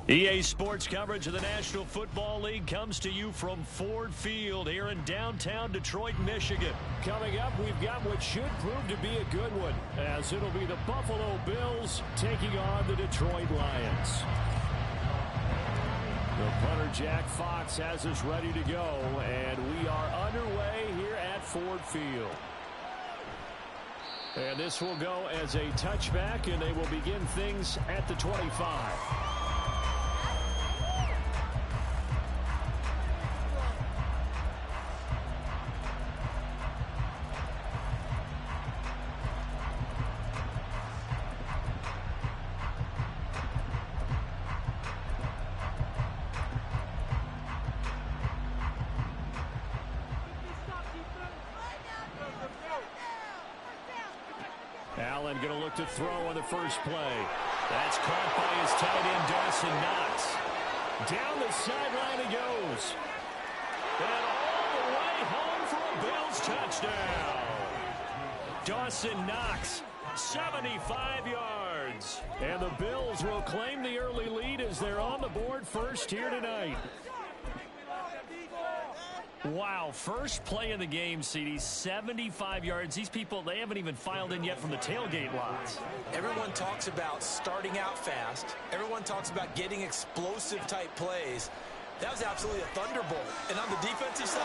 EA Sports coverage of the National Football League comes to you from Ford Field here in downtown Detroit, Michigan. Coming up, we've got what should prove to be a good one, as it'll be the Buffalo Bills taking on the Detroit Lions. The punter, Jack Fox, has us ready to go, and we are underway here at Ford Field. And this will go as a touchback, and they will begin things at the 25. Allen going to look to throw on the first play. That's caught by his tight end, Dawson Knox. Down the sideline he goes. And all the way home for a Bills touchdown. Dawson Knox, 75 yards. And the Bills will claim the early lead as they're on the board first here tonight. Wow, first play of the game, CD, 75 yards. These people, they haven't even filed in yet from the tailgate lots. Everyone talks about starting out fast. Everyone talks about getting explosive type plays. That was absolutely a thunderbolt. And on the defensive side,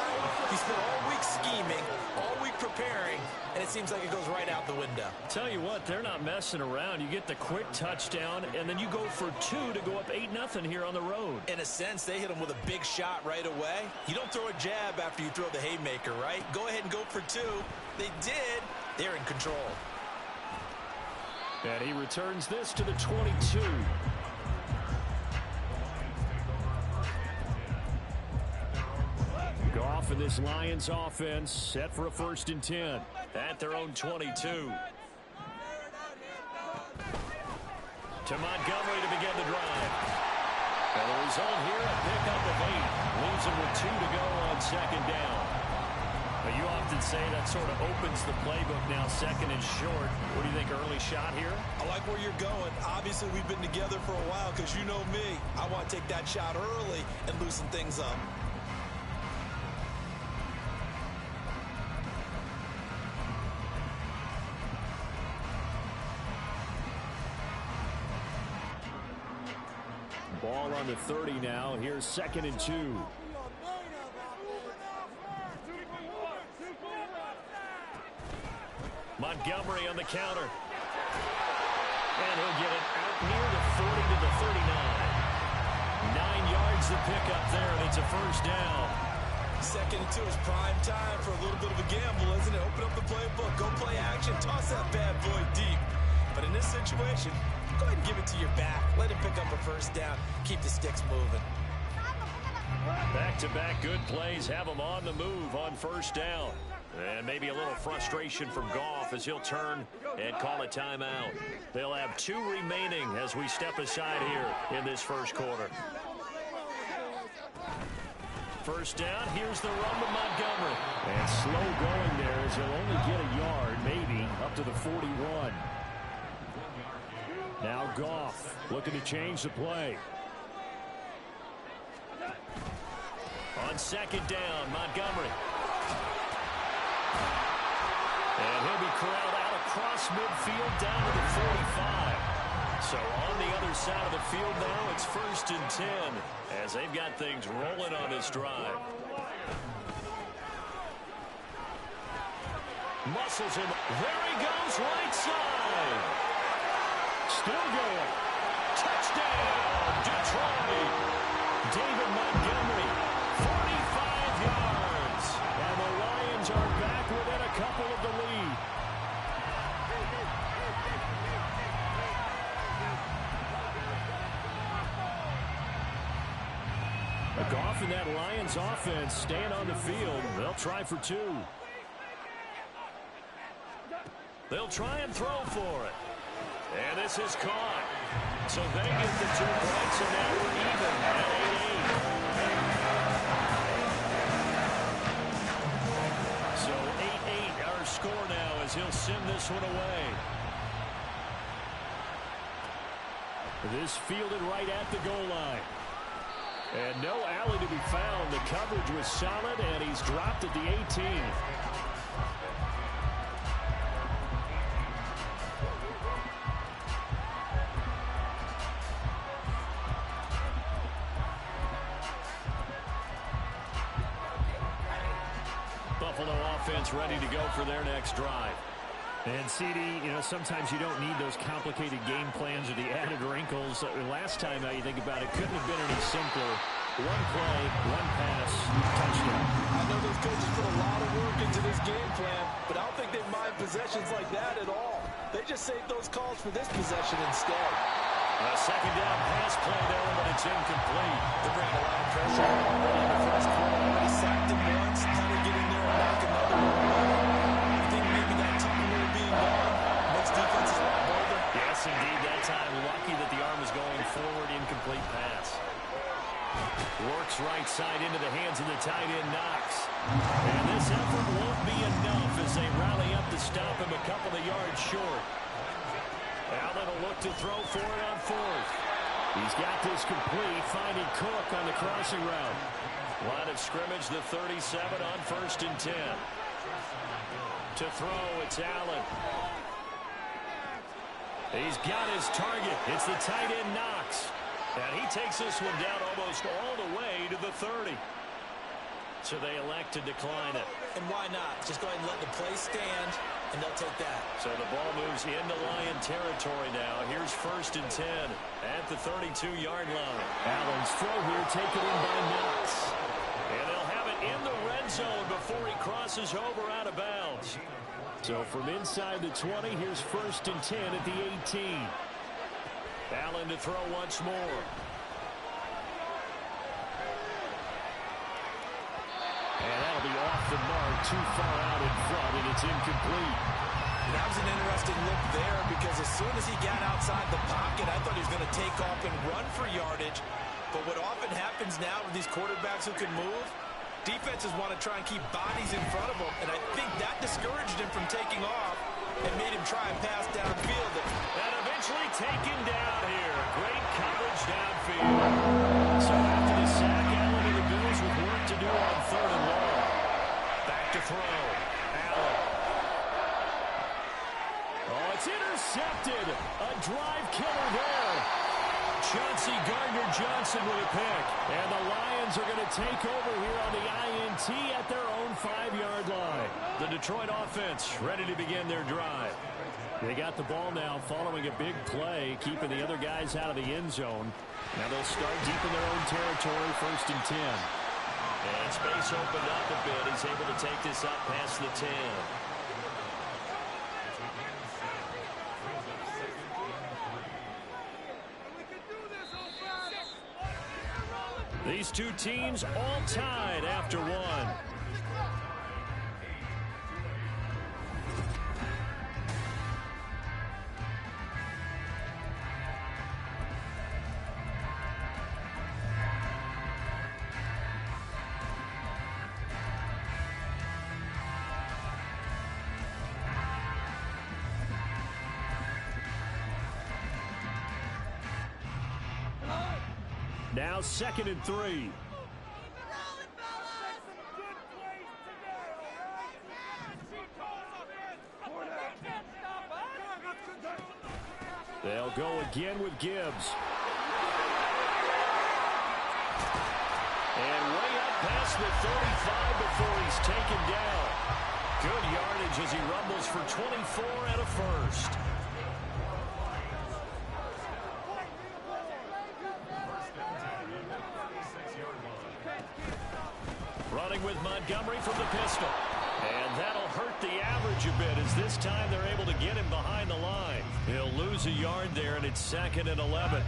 he spent all week scheming, all week preparing, and it seems like it goes right out the window. Tell you what, they're not messing around. You get the quick touchdown, and then you go for two to go up 8-0 here on the road. In a sense, they hit him with a big shot right away. You don't throw a jab after you throw the haymaker, right? Go ahead and go for two. They did. They're in control. And he returns this to the 22. Goff and this Lions offense set for a 1st and 10 at their own 22. To Montgomery to begin the drive. And the result here, a pickup of 8. Leaves him with 2 to go on 2nd down. But you often say that sort of opens the playbook now, 2nd and short. What do you think, early shot here? I like where you're going. Obviously, we've been together for a while because you know me. I want to take that shot early and loosen things up. Ball on the 30 now. Here's 2nd and 2. Montgomery on the counter. And he'll get it out near the 40 to the 39. 9 yards to pick up there, and it's a 1st down. 2nd and 2 is prime time for a little bit of a gamble, isn't it? Open up the playbook, go play action, toss that bad boy deep. But in this situation, go ahead and give it to your back. Let him pick up a 1st down. Keep the sticks moving. Back-to-back good plays have him on the move on 1st down. And maybe a little frustration from Goff as he'll turn and call a timeout. They'll have 2 remaining as we step aside here in this 1st quarter. 1st down, here's the run to Montgomery. And slow going there as he'll only get a yard, maybe, up to the 41. Now Goff looking to change the play. On 2nd down, Montgomery. And he'll be corralled out across midfield down to the 45. So on the other side of the field now, it's 1st and 10 as they've got things rolling on this drive. Muscles him. There he goes, right side. Still going. Touchdown, Detroit. David Montgomery, 45 yards. And the Lions are back within a couple of the lead. Goff and that Lions offense staying on the field. They'll try for 2. They'll try and throw for it. And this is caught. So they get the 2 points, and now we're even at 8-8. So 8-8 our score now as he'll send this one away. This fielded right at the goal line. And no alley to be found. The coverage was solid, and he's dropped at the 18. Buffalo offense ready to go for their next drive. And CD, sometimes you don't need those complicated game plans or the added wrinkles. Last time, now you think about it, couldn't have been any simpler. One play, one pass, touchdown. I know those coaches put a lot of work into this game plan, but I don't think they mind possessions like that at all. They just saved those calls for this possession instead. A second down pass play there, but it's incomplete. They're bringing a lot of pressure already in the first quarter. Already sacked him once. Now they're getting there and knock another one. I think maybe that Tucker being gone makes defenses a lot bolder. Yes, indeed. That time, lucky that the arm was going forward. Incomplete pass. Works right side into the hands of the tight end, Knox. And this effort won't be enough as they rally up to stop him a couple of yards short. Allen will look to throw for it on fourth. He's got this complete, finding Cook on the crossing route. Line of scrimmage, the 37 on 1st and 10. To throw, it's Allen. He's got his target. It's the tight end, Knox. And he takes this one down almost all the way to the 30. So they elect to decline it. And why not? Just go ahead and let the play stand, and they'll take that. So the ball moves into Lion territory now. Here's 1st and 10 at the 32-yard line. Allen's throw here taken in by Knox. And they'll have it in the red zone before he crosses over out of bounds. So from inside the 20, here's 1st and 10 at the 18. Allen to throw once more. And that'll be off the mark, too far out in front, and it's incomplete. That was an interesting look there because as soon as he got outside the pocket, I thought he was going to take off and run for yardage. But what often happens now with these quarterbacks who can move, defenses want to try and keep bodies in front of them, and I think that discouraged him from taking off and made him try and pass downfield. And eventually taken down here. Great coverage downfield. So after the sack, Allen and the Bills with work to do on 3rd and long. Back to throw. Allen. Oh, it's intercepted. A drive killer there. Chauncey Gardner-Johnson with a pick. And the Lions are going to take over here on the INT at their own 5-yard line. The Detroit offense ready to begin their drive. They got the ball now following a big play, keeping the other guys out of the end zone. Now they'll start deep in their own territory, 1st and 10. And space opened up a bit. He's able to take this up past the 10. These two teams all tied after one. Now 2nd and 3. They'll go again with Gibbs. And way up past the 35 before he's taken down. Good yardage as he rumbles for 24 and a first. Running with Montgomery from the pistol. And that'll hurt the average a bit as this time they're able to get him behind the line. He'll lose a yard there, and it's 2nd and 11.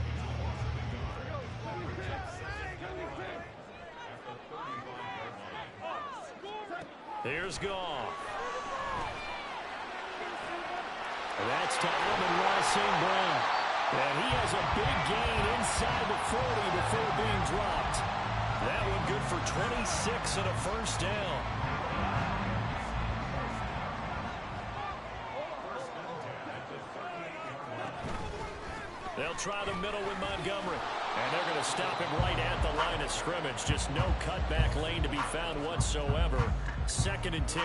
Here's Goff. And that's to Amon-Ra St. Brown. And he has a big gain inside the 40 before being dropped. That one good for 26 and a first down. They'll try the middle with Montgomery. And they're going to stop him right at the line of scrimmage. Just no cutback lane to be found whatsoever. 2nd and 10.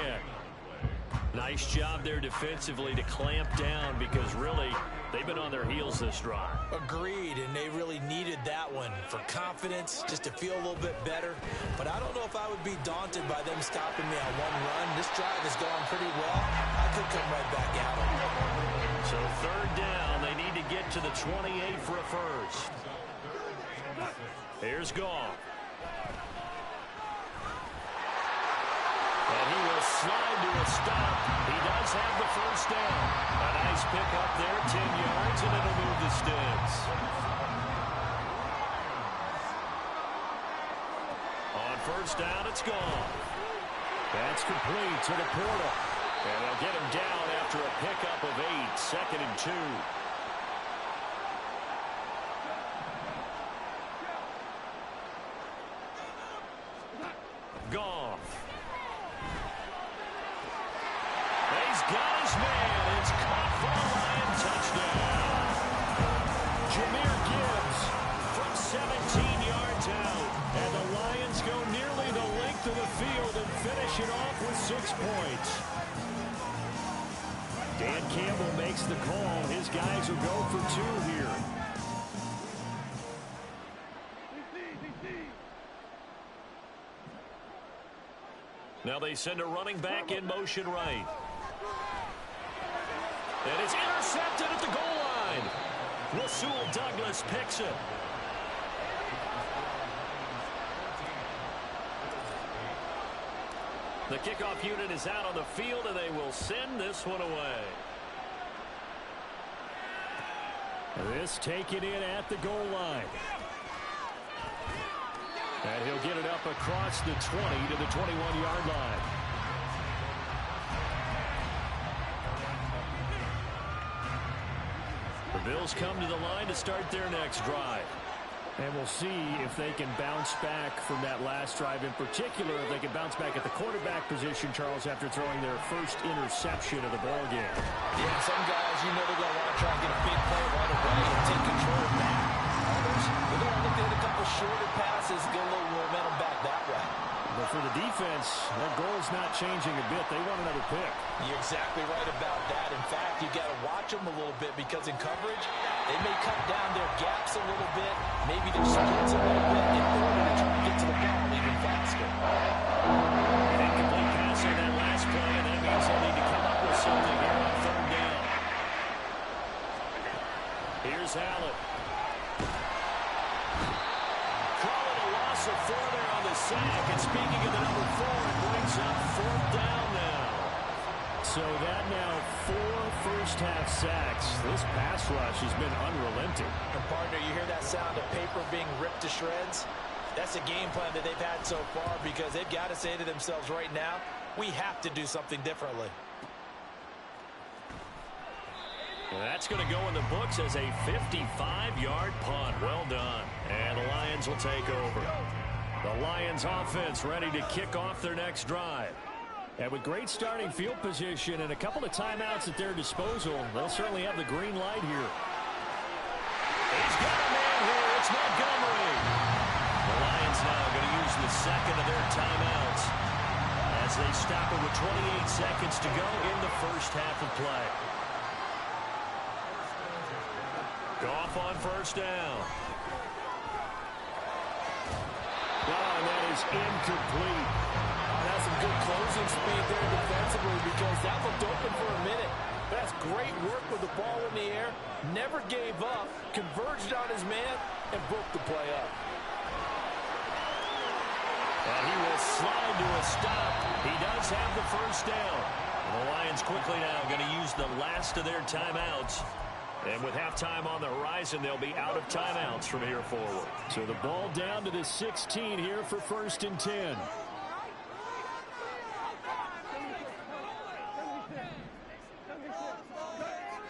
Nice job there defensively to clamp down because really they've been on their heels this drive. Agreed, and they really needed that one for confidence, just to feel a little bit better. But I don't know if I would be daunted by them stopping me on one run. This drive has gone pretty well. I could come right back at them. So 3rd down, they need to get to the 28 for a first. Here's Goff. And he will slide to a stop. He does have the first down. A nice pick up there, 10 yards, and it'll move the sticks. On 1st down, it's gone. That's complete to the portal. And they'll get him down after a pickup of 8, 2nd and 2. Goff. He's got his man. It's caught for a Lion touchdown. Jahmyr Gibbs from 17 yards out. And the Lions go nearly the length of the field and finish it off with 6 points. Dan Campbell makes the call. His guys will go for 2 here. Now they send a running back in motion right. And it's intercepted at the goal line. Rasul Douglas picks it. The kickoff unit is out on the field, and they will send this one away. This taken in at the goal line. And he'll get it up across the 20 to the 21-yard line. The Bills come to the line to start their next drive. And we'll see if they can bounce back from that last drive. In particular, if they can bounce back at the quarterback position, Charles, after throwing their first interception of the ball game. Yeah, some guys, you know they're going to want to try and get a big play right away and take control of that. Others, they're going to look at a couple shorter passes, get a little momentum back that way. But for the defense, their goal is not changing a bit. They want another pick. You're exactly right about that. In fact, you got to watch them a little bit because in coverage, they may cut down their gaps a little bit, maybe their splits a little bit in order to try to get to the ball even faster. Incomplete pass on that last play, and that means they'll need to come up with something here on 3rd down. Here's Allen. Calling a loss of 4 there on the sack, and speaking of the number 4, it brings up 4th down now. So that now 4 first-half sacks. This pass rush has been unrelenting. And partner, you hear that sound of paper being ripped to shreds? That's the game plan that they've had so far because they've got to say to themselves right now, we have to do something differently. That's going to go in the books as a 55-yard punt. Well done. And the Lions will take over. The Lions offense ready to kick off their next drive. And with great starting field position and a couple of timeouts at their disposal, they'll certainly have the green light here. He's got a man here. It's Montgomery. The Lions now going to use the second of their timeouts as they stop it with 28 seconds to go in the first half of play. Goff on 1st down. And that is incomplete. That's some good closing speed there defensively because that looked open for a minute. That's great work with the ball in the air. Never gave up, converged on his man, and broke the play up. And he will slide to a stop. He does have the first down. The Lions quickly now going to use the last of their timeouts. And with halftime on the horizon, they'll be out of timeouts from here forward. So the ball down to the 16 here for 1st and 10.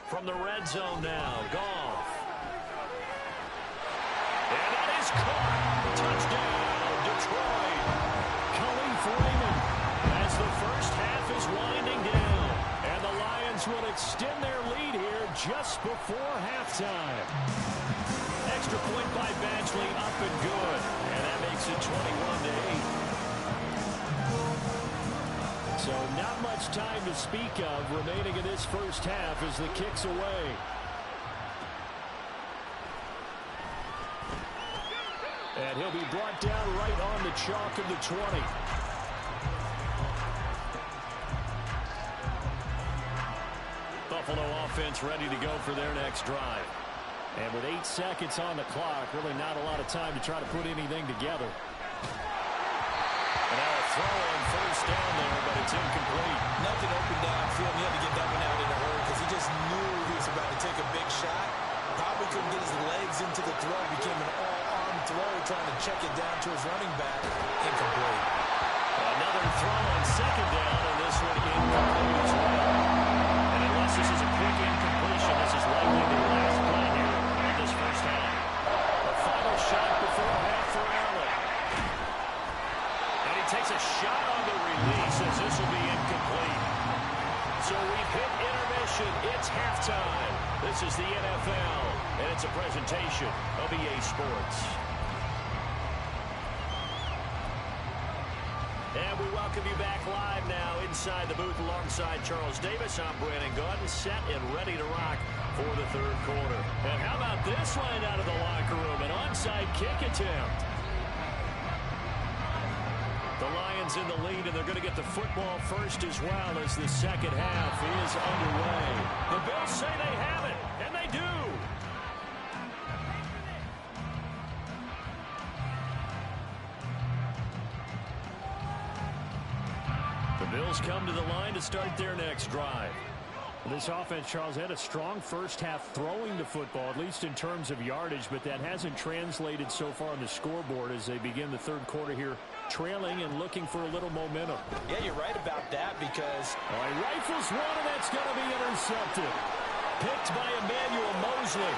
From the red zone now, Goff. And that is caught. Touchdown, Detroit. Khalif Raymond as the first half is winding down. And the Lions will extend their lead here just before halftime. Extra point by Badgley, up and good. And that makes it 21-8. So not much time to speak of remaining in this first half as the kick's away. And he'll be brought down right on the chalk of the 20. Buffalo offense ready to go for their next drive. And with 8 seconds on the clock, really not a lot of time to try to put anything together. And now a throw on first down there, but it's incomplete. Nothing open downfield. He had to get that one out in a hurry because he just knew he was about to take a big shot. Probably couldn't get his legs into the throw. Became an all-arm throw, trying to check it down to his running back. Incomplete. Another throw on second down, and this one incomplete as well. And unless this is a quick incompletion, this is likely the last play here in this first half. A final shot before half for Allen. And he takes a shot on the release as this will be incomplete. So we've hit intermission. It's halftime. This is the NFL, and it's a presentation of EA Sports. And we welcome you back live now inside the booth alongside Charles Davis. I'm Brandon Gaudin, set and ready to rock for the third quarter. And how about this line out of the locker room? An onside kick attempt. The Lions in the lead, and they're going to get the football first as well as the second half is underway. The Bills say they have it, and they do. The Bills come to the line to start their next drive. This offense, Charles, had a strong first half throwing the football, at least in terms of yardage, but that hasn't translated so far on the scoreboard as they begin the third quarter here, trailing and looking for a little momentum. Yeah, you're right about that because... He rifles one, and that's going to be intercepted. Picked by Emmanuel Mosley.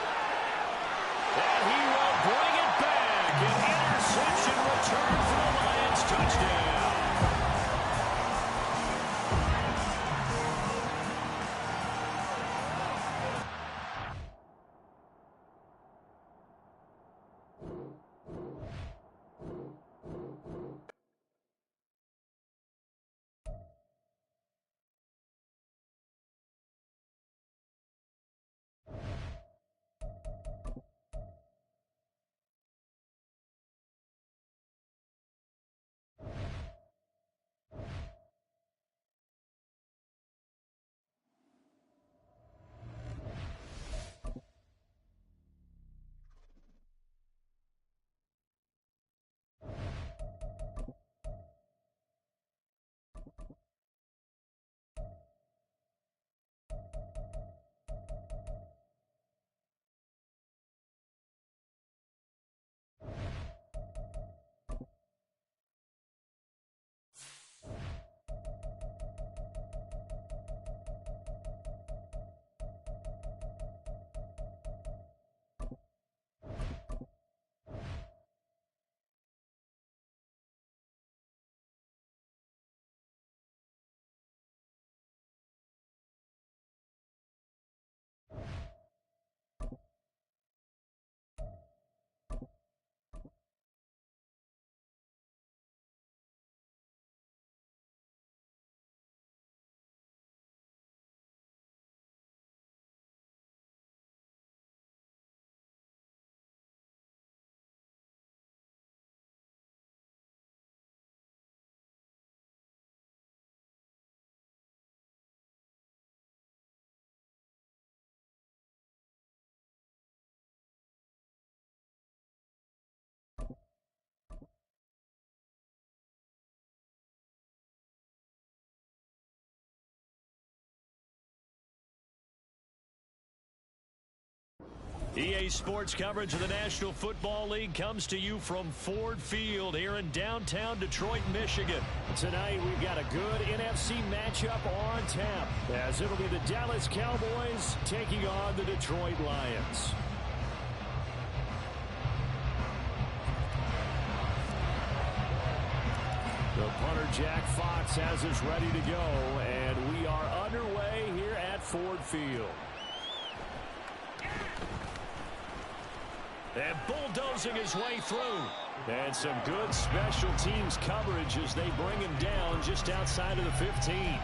And he will bring it back. An interception return for the Lions. Touchdown. EA Sports coverage of the National Football League comes to you from Ford Field here in downtown Detroit, Michigan. Tonight we've got a good NFC matchup on tap, as it'll be the Dallas Cowboys taking on the Detroit Lions. The punter Jack Fox has us ready to go, and we are underway here at Ford Field. And bulldozing his way through. And some good special teams coverage as they bring him down just outside of the 15.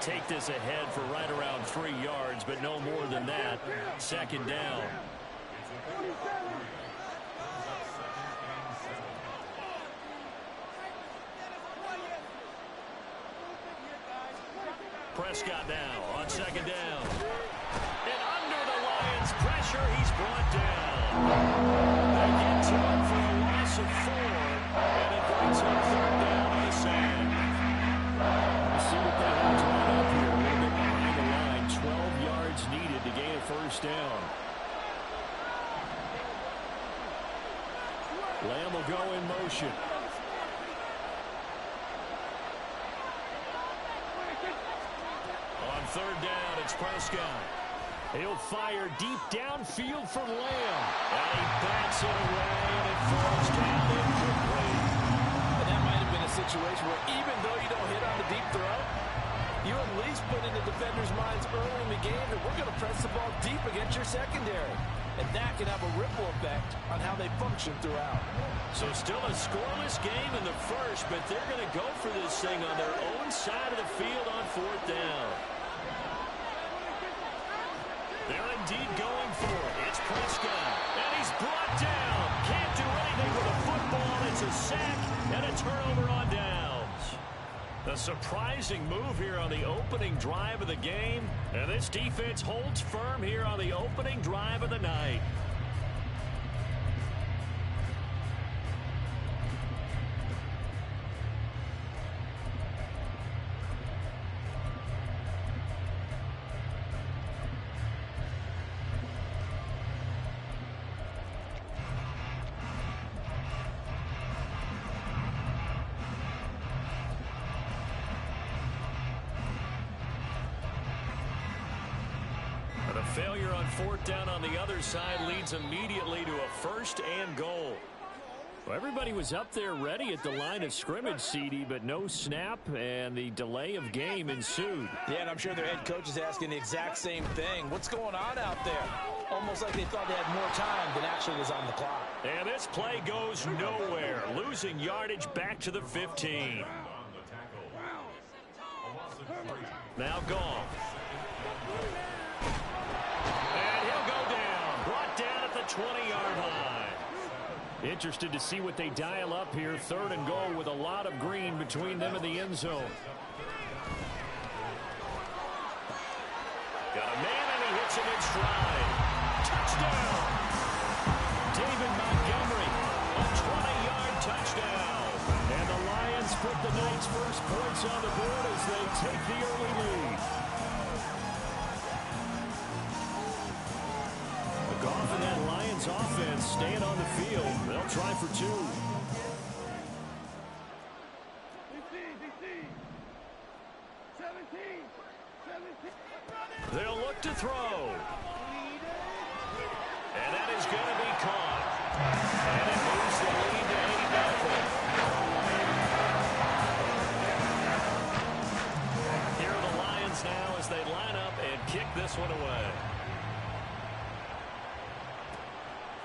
Take this ahead for right around 3 yards, but no more than that. Second down. Prescott now on second down. And under the Lions' pressure, he's brought down. They get to him for a loss of 4, and it brings him third down on the sand. Let's see what they have drawn up here. A little bit behind the line. 12 yards needed to gain a first down. Lamb will go in motion. On third down, it's Prescott. He'll fire deep downfield for Lamb. And he bats it away, and it falls down incomplete. And that might have been a situation where even though you don't hit on the deep throw, you at least put in the defender's minds early in the game that we're going to press the ball deep against your secondary. And that can have a ripple effect on how they function throughout. So still a scoreless game in the first, but they're going to go for this thing on their own side of the field on fourth down. They're indeed going for it. It's Prescott, and he's brought down. Can't do anything with a football. It's a sack and a turnover on downs. A surprising move here on the opening drive of the game, and this defense holds firm here on the opening drive of the night. Failure on fourth down on the other side leads immediately to a first and goal. Well, everybody was up there ready at the line of scrimmage, CD, but no snap, and the delay of game ensued. Yeah, and I'm sure their head coach is asking the exact same thing. What's going on out there? Almost like they thought they had more time than actually was on the clock. And this play goes nowhere, losing yardage back to the 15. Now gone. And he'll go down, brought down at the 20-yard line. Interested to see what they dial up here. Third and goal with a lot of green between them and the end zone. Got a man, and he hits him in stride. Touchdown! David Montgomery, a 20-yard touchdown. And the Lions put the night's first points on the board as they take the early lead. Goff and that Lions offense staying on the field. They'll try for two. They'll look to throw. And that is going to be caught. And it moves the lead to 8-0. Here are the Lions now as they line up and kick this one away.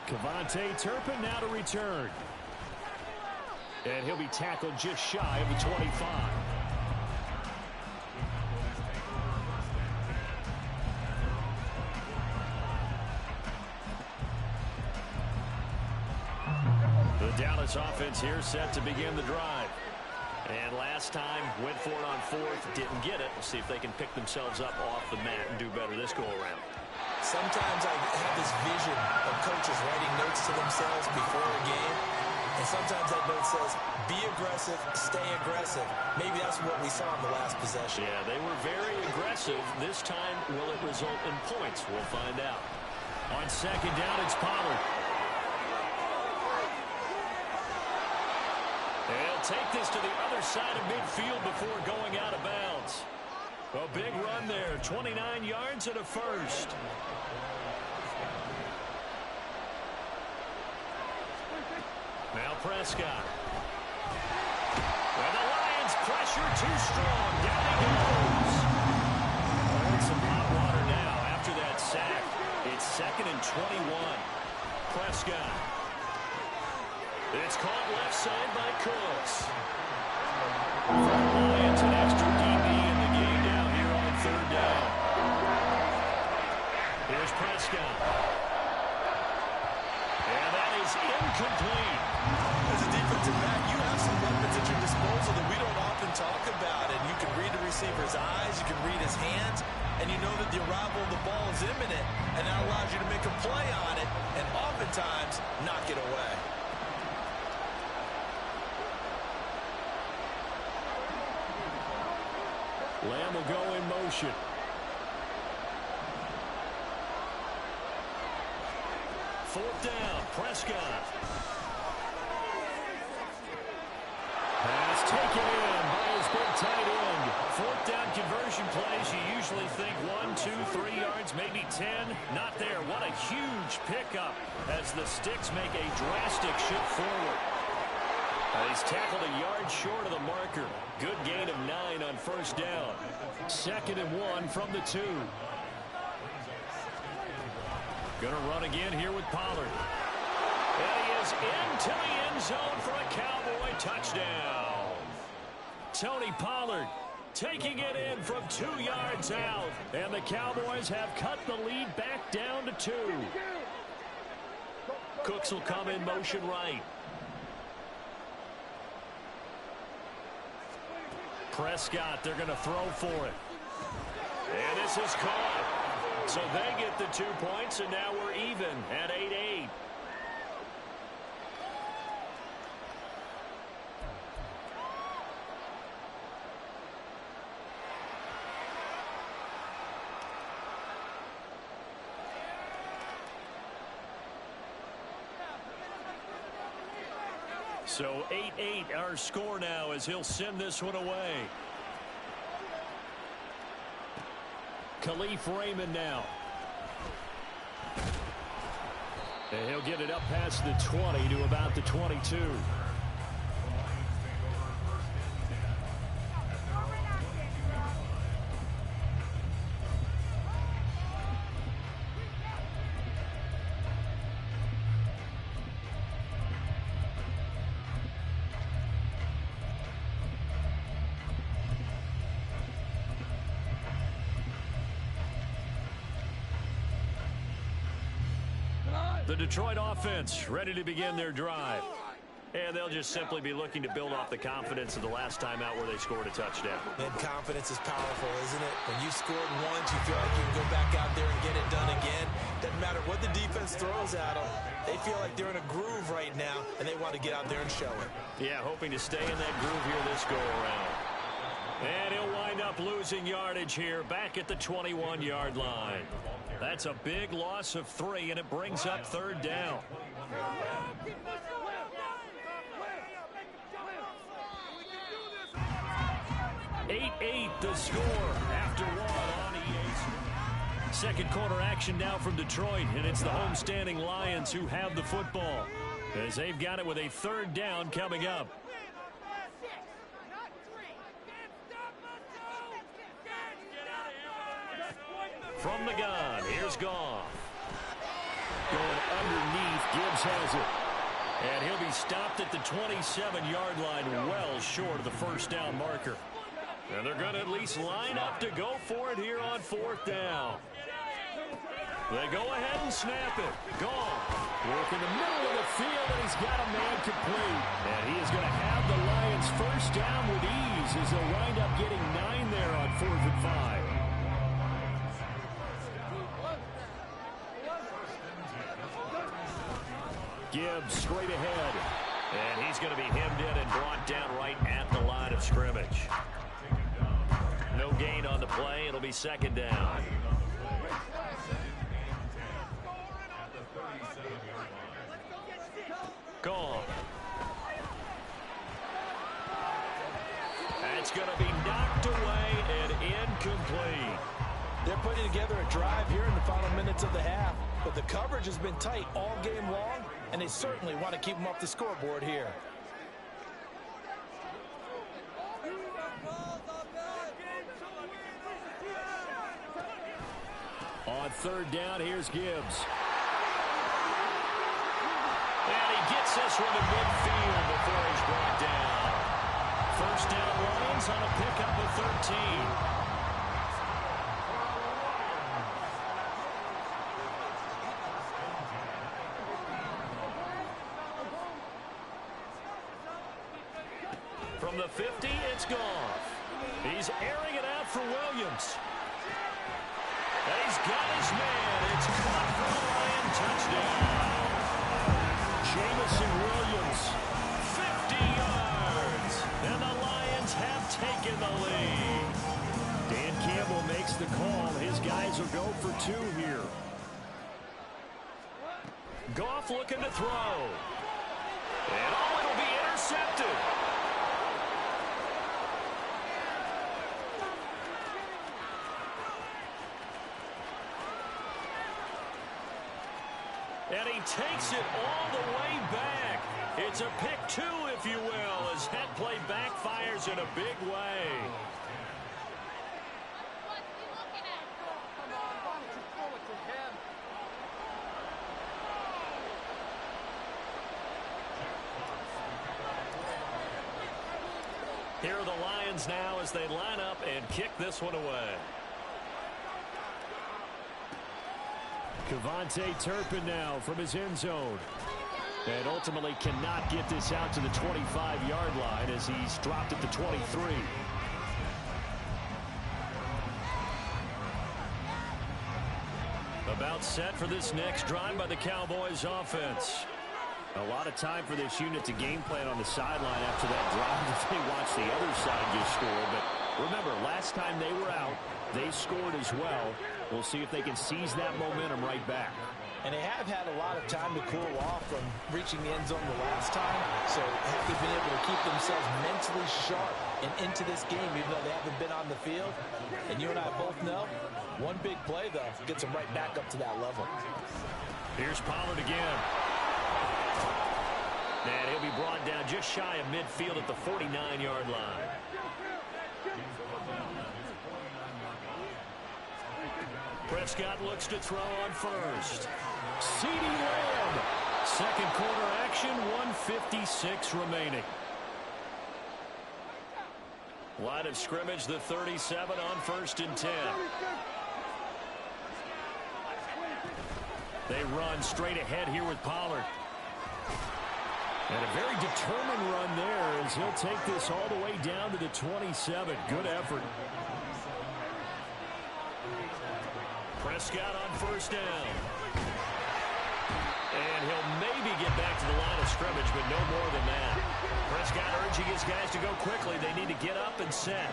Kevontae Turpin now to return. And he'll be tackled just shy of the 25. The Dallas offense here set to begin the drive. And last time went for it on fourth, didn't get it. We'll see if they can pick themselves up off the mat and do better this go-around. Sometimes I have this vision of coaches writing notes to themselves before a game. And sometimes that note says, be aggressive, stay aggressive. Maybe that's what we saw in the last possession. Yeah, they were very aggressive. This time, will it result in points? We'll find out. On second down, it's Pollard. They'll take this to the other side of midfield before going out of bounds. A big run there, 29 yards and a first. Now Prescott. And the Lions pressure too strong. Down he goes. And some hot water now after that sack. It's second and 21. Prescott. It's caught left side by Cooks. For the Lions, an extra DB in the game down here on third down. Here's Prescott. And that is incomplete. As a defensive back, you have some weapons at your disposal that we don't often talk about. And you can read the receiver's eyes, you can read his hands, and you know that the arrival of the ball is imminent, and that allows you to make a play on it and oftentimes knock it away. Lamb will go in motion. Fourth down, Prescott. Pass taken in by his big tight end. Fourth down conversion plays, you usually think 1, 2, 3 yards, maybe 10. Not there. What a huge pickup as the Sticks make a drastic shift forward. He's tackled a yard short of the marker. Good gain of 9 on first down. Second and 1 from the 2. Going to run again here with Pollard. And he is into the end zone for a Cowboy touchdown. Tony Pollard taking it in from 2 yards out. And the Cowboys have cut the lead back down to 2. Cooks will come in motion right. Prescott, they're going to throw for it. And this is caught. So they get the 2 points, and now we're even at 8-8. So 8-8 our score now as he'll send this one away. Khalif Raymond now. And he'll get it up past the 20 to about the 22. The Detroit offense ready to begin their drive. And they'll just simply be looking to build off the confidence of the last time out where they scored a touchdown. And confidence is powerful, isn't it? When you scored once, you feel like you can go back out there and get it done again. Doesn't matter what the defense throws at them. They feel like they're in a groove right now, and they want to get out there and show it. Yeah, hoping to stay in that groove here this go-around. And he'll wind up losing yardage here back at the 21-yard line. That's a big loss of 3, and it brings up third down. 8-8 the score after 1 on EA. Second quarter action now from Detroit, and it's the homestanding Lions who have the football as they've got it with a third down coming up. From the gun, here's Goff. Going underneath, Gibbs has it. And he'll be stopped at the 27-yard line, well short of the first down marker. And they're going to at least line up to go for it here on fourth down. They go ahead and snap it. Goff work in the middle of the field, and he's got a man complete. And he is going to have the Lions first down with ease as they'll wind up getting 9 there on 4th and 5. Gibbs straight ahead. And he's going to be hemmed in and brought down right at the line of scrimmage. No gain on the play. It'll be second down. Gone. That's going to be knocked away and incomplete. They're putting together a drive here in the final minutes of the half, but the coverage has been tight all game long, and they certainly want to keep them off the scoreboard here. On third down, here's Gibbs. And he gets this one to midfield before he's brought down. First down, Lions on a pickup of 13. From the 50, it's Goff. He's airing it out for Williams. And he's got his man. It's caught for a Lion touchdown. Jamison Williams, 50 yards. And the Lions have taken the lead. Dan Campbell makes the call. His guys will go for two here. Goff looking to throw. And it'll be intercepted. And he takes it all the way back. It's a pick two, if you will, as that play backfires in a big way. Here are the Lions now as they line up and kick this one away. Kevontae Turpin now from his end zone. And ultimately cannot get this out to the 25-yard line as he's dropped at the 23. About set for this next drive by the Cowboys offense. A lot of time for this unit to game plan on the sideline after that drive if they watch the other side just score. But remember, last time they were out, they scored as well. We'll see if they can seize that momentum right back. And they have had a lot of time to cool off from reaching the end zone the last time. So have they been able to keep themselves mentally sharp and into this game even though they haven't been on the field? And you and I both know, one big play, though, gets them right back up to that level. Here's Pollard again. And he'll be brought down just shy of midfield at the 49-yard line. Prescott looks to throw on first. CeeDee Lamb. Second quarter action, 1:56 remaining. Line of scrimmage, the 37 on 1st and 10. They run straight ahead here with Pollard. And a very determined run there as he'll take this all the way down to the 27. Good effort. Prescott on first down. And he'll maybe get back to the line of scrimmage, but no more than that. Prescott urging his guys to go quickly. They need to get up and set.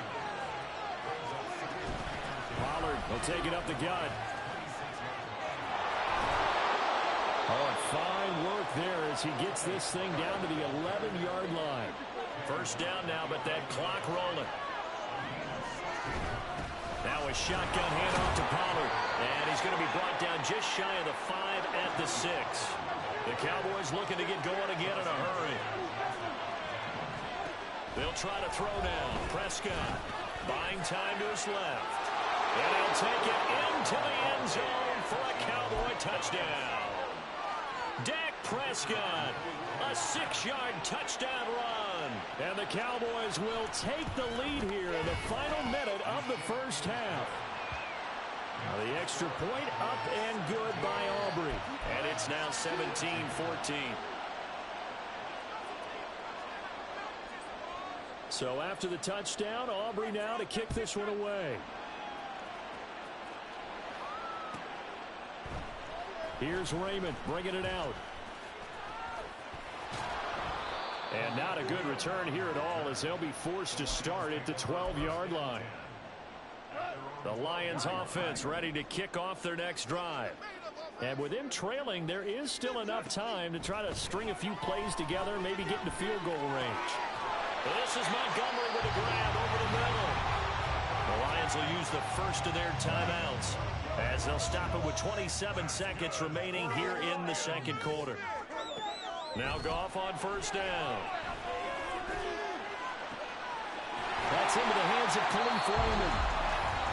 Pollard will take it up the gut. Oh, and fine work there as he gets this thing down to the 11-yard line. First down now, but that clock rolling. Now a shotgun handoff to Pollard. And he's going to be brought down just shy of the 5 at the 6. The Cowboys looking to get going again in a hurry. They'll try to throw now. Prescott buying time to his left. And he'll take it into the end zone for a Cowboy touchdown. Dak Prescott, a 6-yard touchdown run. And the Cowboys will take the lead here in the final minute of the first half. Now the extra point up and good by Aubrey. And it's now 17-14. So after the touchdown, Aubrey now to kick this one away. Here's Raymond bringing it out. And not a good return here at all, as they'll be forced to start at the 12-yard line. The Lions offense ready to kick off their next drive. And with them trailing, there is still enough time to try to string a few plays together, maybe get into field goal range. This is Montgomery with a grab over the middle. The Lions will use the first of their timeouts as they'll stop it with 27 seconds remaining here in the second quarter. Now Goff on first down. That's into the hands of Khalif Raymond.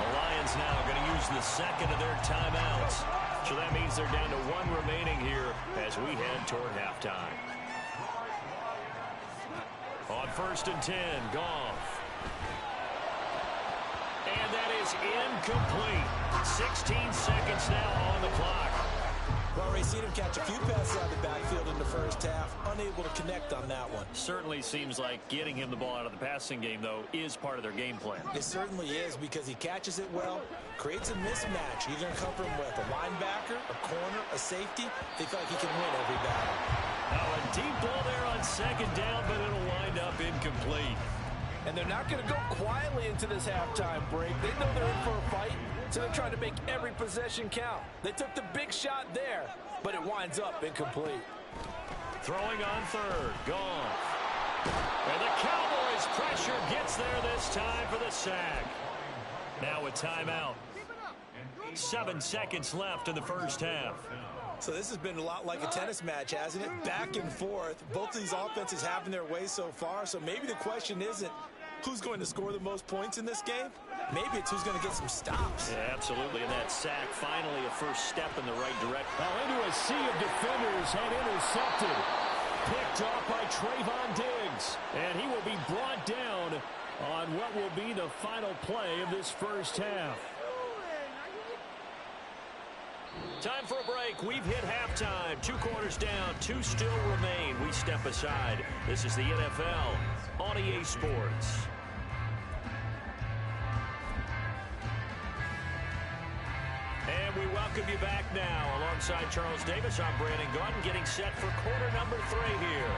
The Lions now going to use the second of their timeouts. So that means they're down to one remaining here as we head toward halftime. On first and 10, Goff. And that is incomplete. 16 seconds now on the clock. Well, we've seen him catch a few passes out of the backfield in the first half, unable to connect on that one. Certainly seems like getting him the ball out of the passing game, though, is part of their game plan. It certainly is, because he catches it well, creates a mismatch. You're going to cover him with a linebacker, a corner, a safety. They feel like he can win every battle. Now a deep ball there on second down, but it'll wind up incomplete. And they're not going to go quietly into this halftime break. They know they're in for a fight, so they're trying to make every possession count. They took the big shot there, but it winds up incomplete. Throwing on third, gone. And the Cowboys' pressure gets there this time for the sack. Now a timeout. 7 seconds left in the first half. So this has been a lot like a tennis match, hasn't it? Back and forth. Both of these offenses having their way so far. So maybe the question isn't who's going to score the most points in this game. Maybe it's who's going to get some stops. Yeah, absolutely. And that sack, finally a first step in the right direction. Now into a sea of defenders and intercepted. Picked off by Trayvon Diggs. And he will be brought down on what will be the final play of this first half. Time for a break. We've hit halftime. 2 quarters down. 2 still remain. We step aside. This is the NFL on EA Sports. And we welcome you back now. Alongside Charles Davis, I'm Brandon Gaudin, getting set for quarter number 3 here.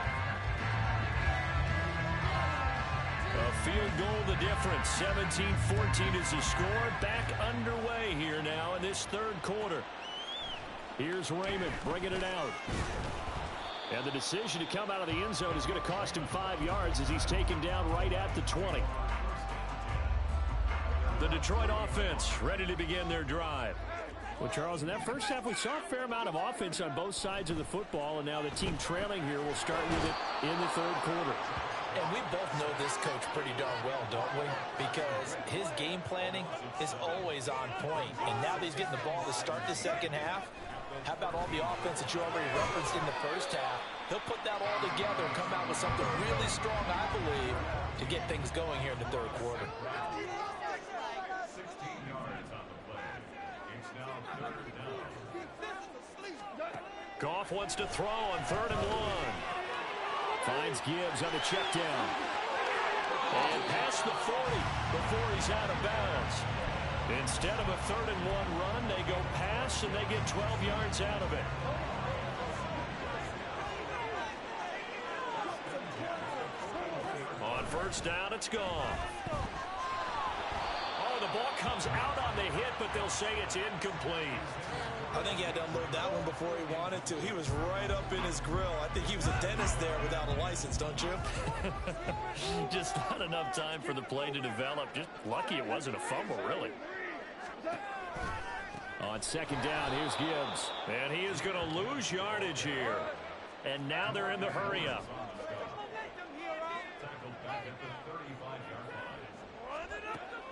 A field goal the difference. 17-14 is the score. Back underway here now in this third quarter. Here's Raymond bringing it out. And the decision to come out of the end zone is going to cost him 5 yards as he's taken down right at the 20. The Detroit offense ready to begin their drive. Well, Charles, in that first half, we saw a fair amount of offense on both sides of the football, and now the team trailing here will start with it in the third quarter. And we both know this coach pretty darn well, don't we? Because his game planning is always on point. And now that he's getting the ball to start the second half, how about all the offense that you already referenced in the first half? He'll put that all together and come out with something really strong, I believe, to get things going here in the third quarter. 16 yards on the play. It's now third down. Goff wants to throw on 3rd and 1. Finds Gibbs on the check down. And past the 40 before he's out of bounds. Instead of a 3rd and 1 run, they go pass and they get 12 yards out of it. On first down, it's gone. Oh, the ball comes out on the hit, but they'll say it's incomplete. I think he had to unload that one before he wanted to. He was right up in his grill. I think he was a dentist there without a license, don't you? Just not enough time for the play to develop. Just lucky it wasn't a fumble, really. On second down, here's Gibbs. And he is going to lose yardage here. And now they're in the hurry-up.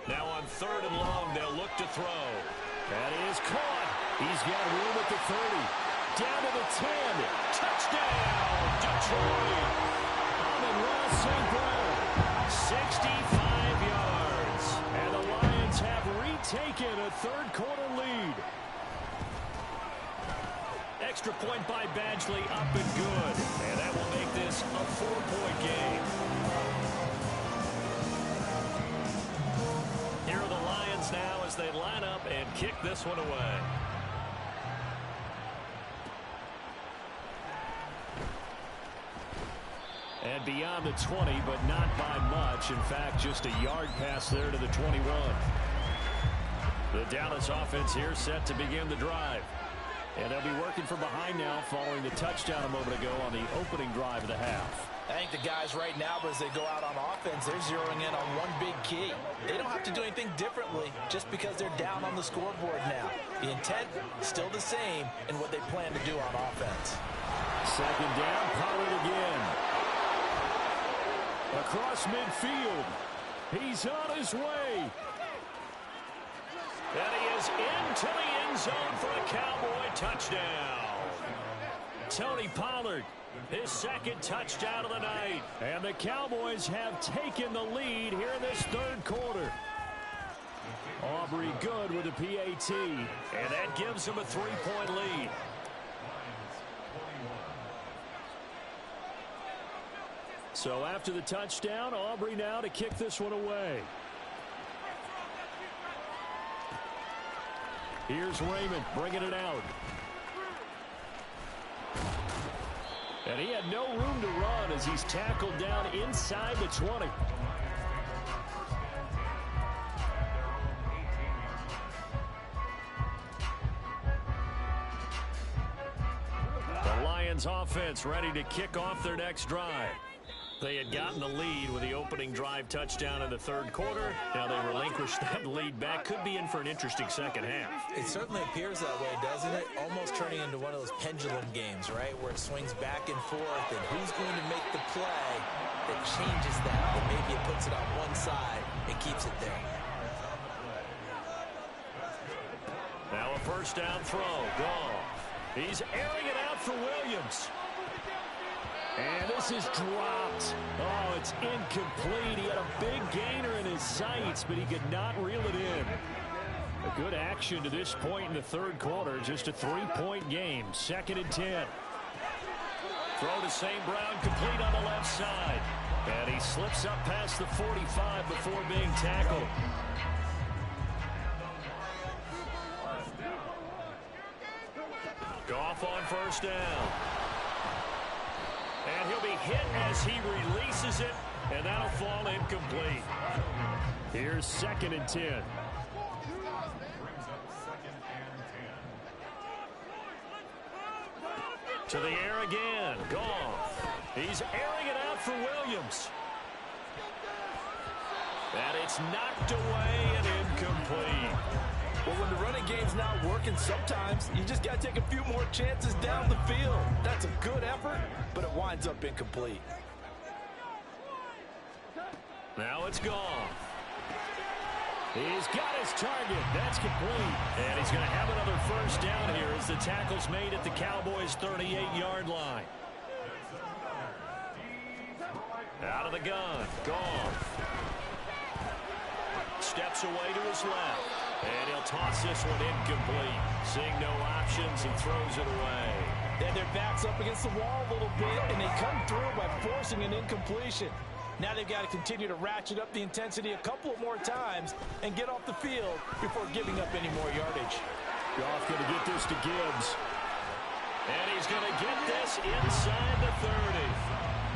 Now on 3rd and long, they'll look to throw. That is caught. He's got room at the 30. Down to the 10. Touchdown, Detroit. Amon-Ra St. Brown. 65 yards. And the Lions have retaken a third quarter lead. Extra point by Badgley, up and good. And that will make this a 4-point game. Here are the Lions now as they line up and kick this one away. And beyond the 20, but not by much. In fact, just a yard pass there to the 21. The Dallas offense here set to begin the drive. And they'll be working from behind now following the touchdown a moment ago on the opening drive of the half. I think the guys right now, as they go out on offense, they're zeroing in on one big key. They don't have to do anything differently just because they're down on the scoreboard now. The intent is still the same in what they plan to do on offense. Second down, Pollard again. Across midfield. He's on his way. And he is into the end zone for a Cowboy touchdown. Tony Pollard, his second touchdown of the night. And the Cowboys have taken the lead here in this third quarter. Aubrey good with a PAT. And that gives them a 3-point lead. So after the touchdown, Aubrey now to kick this one away. Here's Raymond bringing it out. And he had no room to run as he's tackled down inside the 20. The Lions offense ready to kick off their next drive. They had gotten the lead with the opening drive touchdown in the third quarter. Now they relinquished that lead back. Could be in for an interesting second half. It certainly appears that way, doesn't it? Almost turning into one of those pendulum games, right? Where it swings back and forth, and who's going to make the play that changes that? Or maybe it puts it on one side and keeps it there. Now a first down throw. Gone. He's airing it out for Williams. And this is dropped. Oh, it's incomplete. He had a big gainer in his sights, but he could not reel it in. A good action to this point in the third quarter. Just a 3-point game. 2nd and 10. Throw to St. Brown, complete on the left side. And he slips up past the 45 before being tackled. Goff on first down. And he'll be hit as he releases it, and that'll fall incomplete. Here's 2nd and 10. To the air again. Goff. He's airing it out for Williams. And it's knocked away and incomplete. Well, when the running game's not working, sometimes you just got to take a few more chances down the field. That's a good effort, but it winds up incomplete. Now it's gone. He's got his target. That's complete. And he's going to have another first down here as the tackle's made at the Cowboys' 38-yard line. Out of the gun. Gone. Steps away to his left. And he'll toss this one incomplete. Seeing no options, he throws it away. Then their back's up against the wall a little bit, and they come through by forcing an incompletion. Now they've got to continue to ratchet up the intensity a couple of more times and get off the field before giving up any more yardage. Goff going to get this to Gibbs. And he's going to get this inside the 30.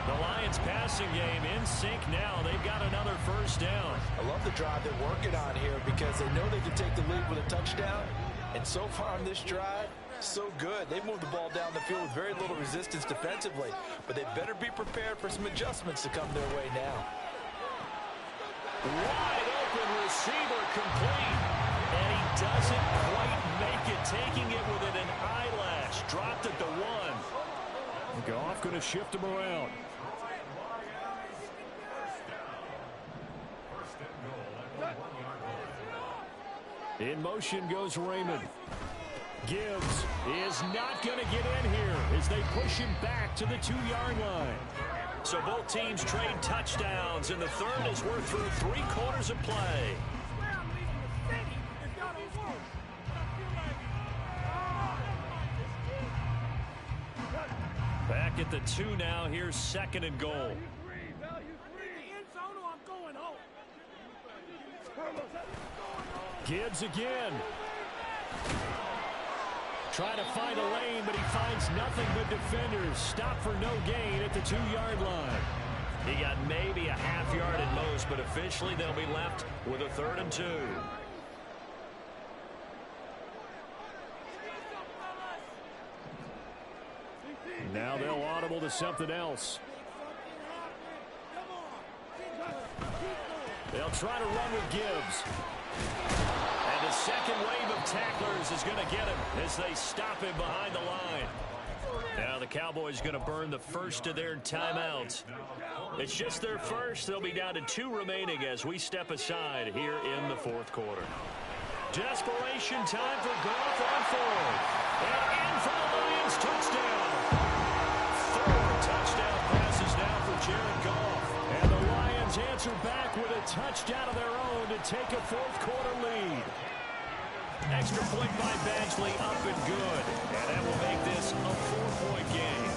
The Lions passing game in sync now. They've got another first down. I love the drive they're working on here because they know they can take the lead with a touchdown. And so far on this drive, so good. They moved the ball down the field with very little resistance defensively. But they better be prepared for some adjustments to come their way now. Wide open receiver complete. And he doesn't quite make it. Taking it within an eyelash. Dropped at the 1. Goff going to shift him around. In motion goes Raymond. Gibbs is not going to get in here as they push him back to the 2-yard line. So both teams trade touchdowns in the third as we're through 3 quarters of play. Back at the 2 now. Here's 2nd and goal. Gibbs again. Trying to find a lane, but he finds nothing but defenders. Stop for no gain at the 2-yard line. He got maybe a half yard at most, but officially they'll be left with a 3rd and 2. Now they'll audible to something else. They'll try to run with Gibbs. And the second wave of tacklers is going to get him as they stop him behind the line. Now the Cowboys going to burn the first of their timeouts. It's just their first. They'll be down to 2 remaining as we step aside here in the 4th quarter. Desperation time for Goff on 4th. And in for the Lions, touchdown. 4 touchdown passes now for Jared Goff. And the Lions answer back with a touchdown of their own to take a 4th quarter lead. Extra point by Badgley, up and good. And that will make this a 4-point game.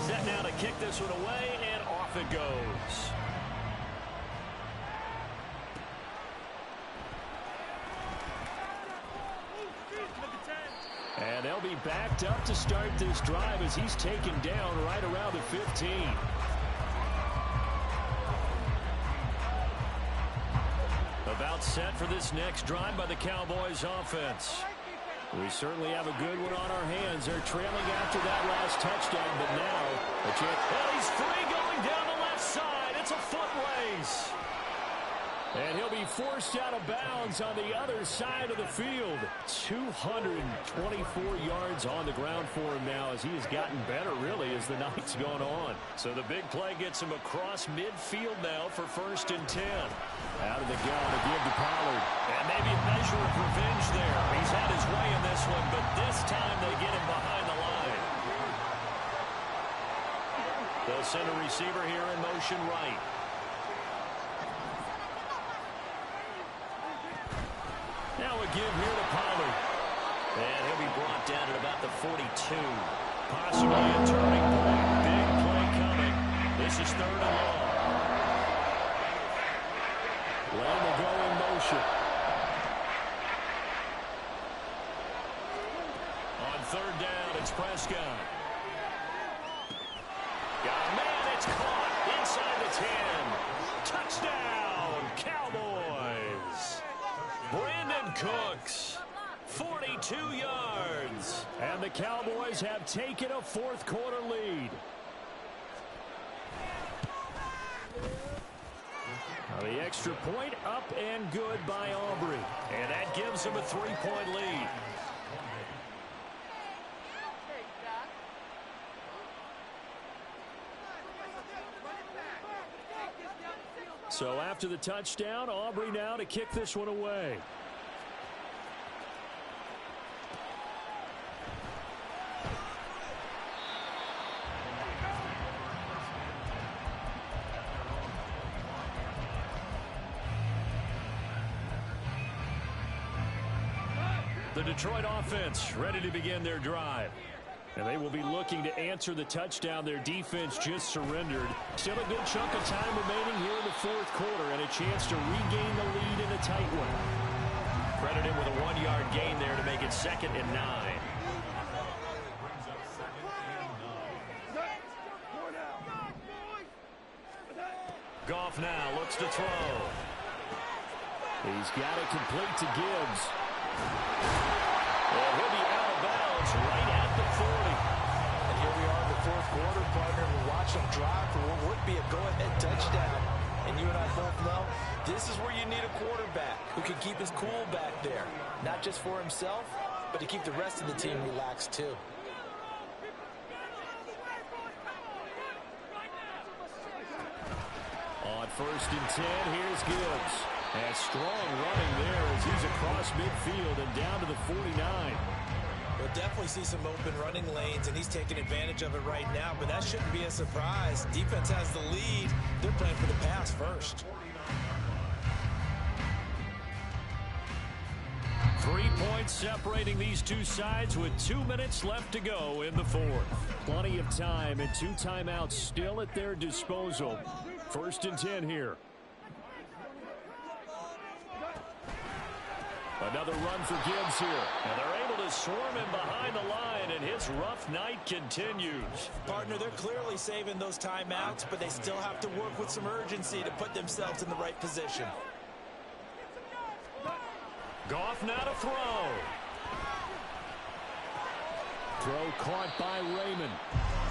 Set now to kick this one away, and off it goes. And they'll be backed up to start this drive as he's taken down right around the 15. About set for this next drive by the Cowboys offense. We certainly have a good one on our hands. They're trailing after that last touchdown, but now a chance. Oh, he's free going down the left side. It's a foot race. And he'll be forced out of bounds on the other side of the field. 224 yards on the ground for him now as he has gotten better, really, as the night's gone on. So the big play gets him across midfield now for 1st and 10. Out of the gun to give to Pollard. And maybe a measure of revenge there. He's had his way in this one, but this time they get him behind the line. They'll send a receiver here in motion right. Now a give here to Pollard. And he'll be brought down at about the 42. Possibly a turning point. Big play coming. This is 3rd and long. Lamb will go in motion. On 3rd down, it's Prescott. Got a man, it's caught inside the 10. Touchdown, Cowboys. Brandon Cooks, 42 yards. And the Cowboys have taken a 4th quarter lead. The extra point up and good by Aubrey. And that gives him a 3-point lead. So after the touchdown, Aubrey now to kick this one away. The Detroit offense ready to begin their drive. And they will be looking to answer the touchdown their defense just surrendered. Still a good chunk of time remaining here in the 4th quarter and a chance to regain the lead in a tight one. Credit him with a 1-yard gain there to make it 2nd and 9. Goff now looks to throw. He's got it complete to Gibbs. And he'll be out of bounds right at the 40. And here we are in the 4th quarter, partner. We watch them drive for what would be a go-ahead touchdown. And you and I both know this is where you need a quarterback who can keep his cool back there. Not just for himself, but to keep the rest of the team relaxed too. On 1st and 10, here's Gibbs. And strong running there as he's across midfield and down to the 49. We'll definitely see some open running lanes, and he's taking advantage of it right now, but that shouldn't be a surprise. Defense has the lead. They're playing for the pass first. 3 points separating these two sides with 2 minutes left to go in the 4th. Plenty of time and 2 timeouts still at their disposal. 1st and 10 here. Another run for Gibbs here. And they're able to swarm him behind the line, and his rough night continues. Partner, they're clearly saving those timeouts, but they still have to work with some urgency to put themselves in the right position. Goff now to throw. Throw caught by Raymond.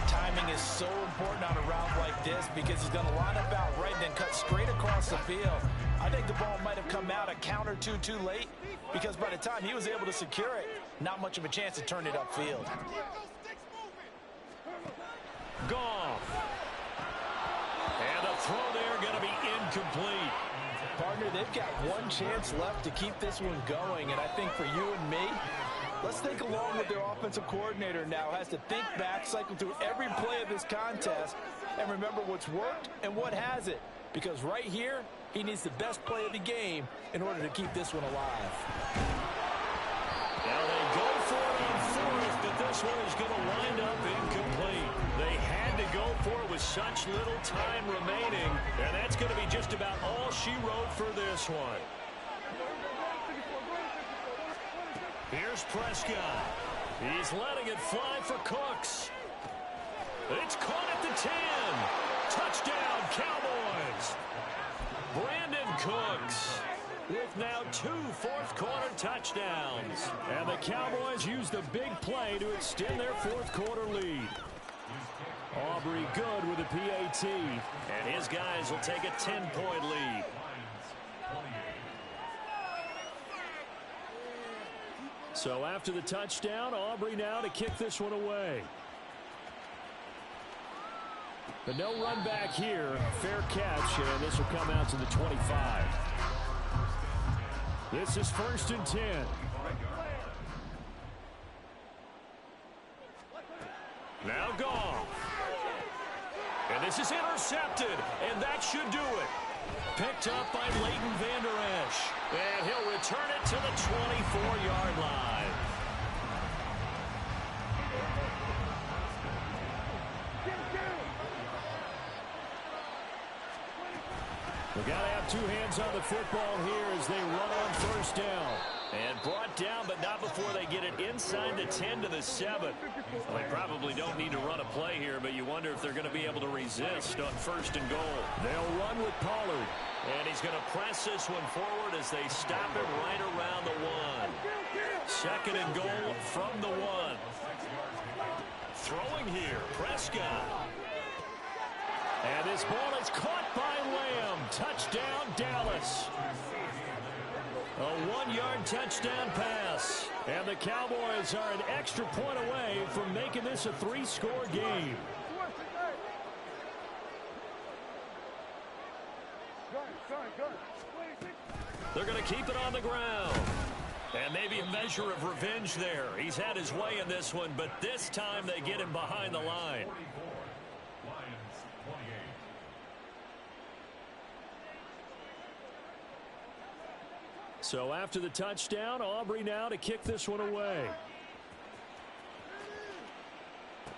Timing is so important on a route like this because he's going to line up out right and then cut straight across the field. I think the ball might have come out a count or two too late because by the time he was able to secure it, not much of a chance to turn it upfield. Goff. And the throw there going to be incomplete. Partner, they've got one chance left to keep this one going, and I think for you and me, let's think along with their offensive coordinator now. Has to think back, cycle through every play of this contest, and remember what's worked and what hasn't. Because right here, he needs the best play of the game in order to keep this one alive. Now they go for it on fourth, but this one is going to wind up incomplete. They had to go for it with such little time remaining, and that's going to be just about all she wrote for this one. Here's Prescott. He's letting it fly for Cooks. It's caught at the 10. Touchdown, Cowboys. Brandon Cooks with now 2 fourth-quarter touchdowns. And the Cowboys use the big play to extend their fourth-quarter lead. Aubrey good with a PAT. And his guys will take a 10-point lead. So after the touchdown, Aubrey now to kick this one away. But no run back here. Fair catch, and this will come out to the 25. This is 1st and 10. Now Goff. And this is intercepted, and that should do it. Picked up by Leighton Vander Esch. And he'll return it to the 24-yard line. We've got to have 2 hands on the football here as they run on 1st down. And brought down, but not before they get it inside the 10 to the 7. Well, they probably don't need to run a play here, but you wonder if they're going to be able to resist on 1st and goal. They'll run with Pollard. And he's going to press this one forward as they stop him right around the 1. 2nd and goal from the 1. Throwing here, Prescott. And this ball is caught by Lamb. Touchdown, Dallas. A 1-yard touchdown pass. And the Cowboys are an extra point away from making this a 3-score game. They're going to keep it on the ground. And maybe a measure of revenge there. He's had his way in this one, but this time they get him behind the line. So after the touchdown, Aubrey now to kick this one away.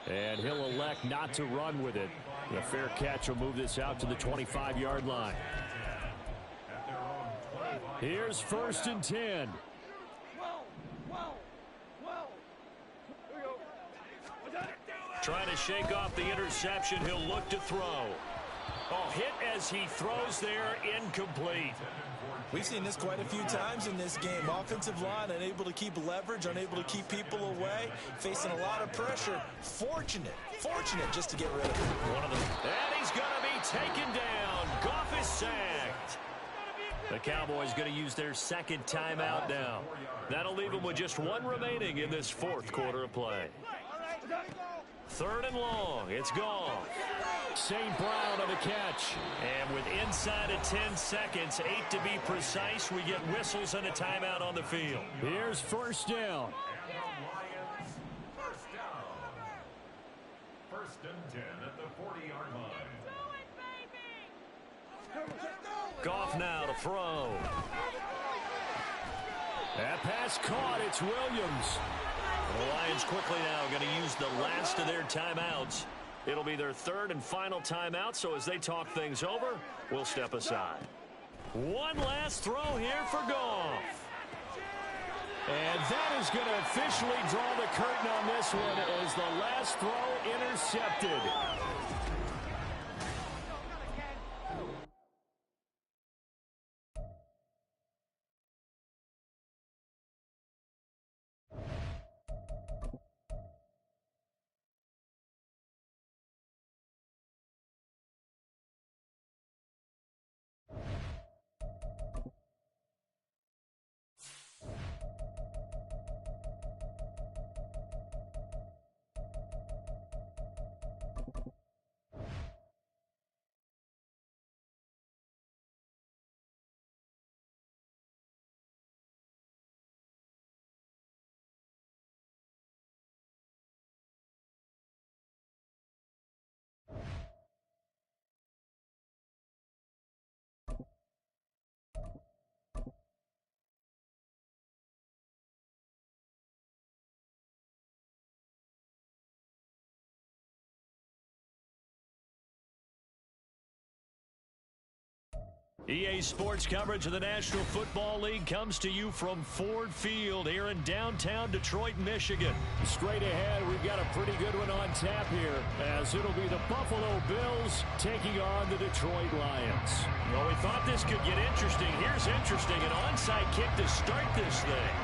And he'll elect not to run with it. The fair catch will move this out to the 25-yard line. Here's 1st and 10. Trying to shake off the interception. He'll look to throw. Oh, hit as he throws there, incomplete. We've seen this quite a few times in this game. Offensive line unable to keep leverage, unable to keep people away, facing a lot of pressure. Fortunate just to get rid of it. And he's going to be taken down. Goff is sacked. The Cowboys going to use their 2nd timeout now. That'll leave them with just 1 remaining in this 4th quarter of play. 3rd and long. It's Goff. St. Brown on the catch. And with inside of 10 seconds, 8 to be precise, we get whistles and a timeout on the field. Here's 1st down. 1st and 10 at the 40-yard line. Goff now to throw. That pass caught. It's Williams. The Lions quickly now going to use the last of their timeouts. It'll be their 3rd and final timeout, so as they talk things over, we'll step aside. One last throw here for Goff. And that is going to officially draw the curtain on this one as the last throw intercepted. EA Sports coverage of the National Football League comes to you from Ford Field here in downtown Detroit, Michigan. Straight ahead, we've got a pretty good one on tap here, as it'll be the Buffalo Bills taking on the Detroit Lions. Well, we thought this could get interesting. Here's interesting, an onside kick to start this thing.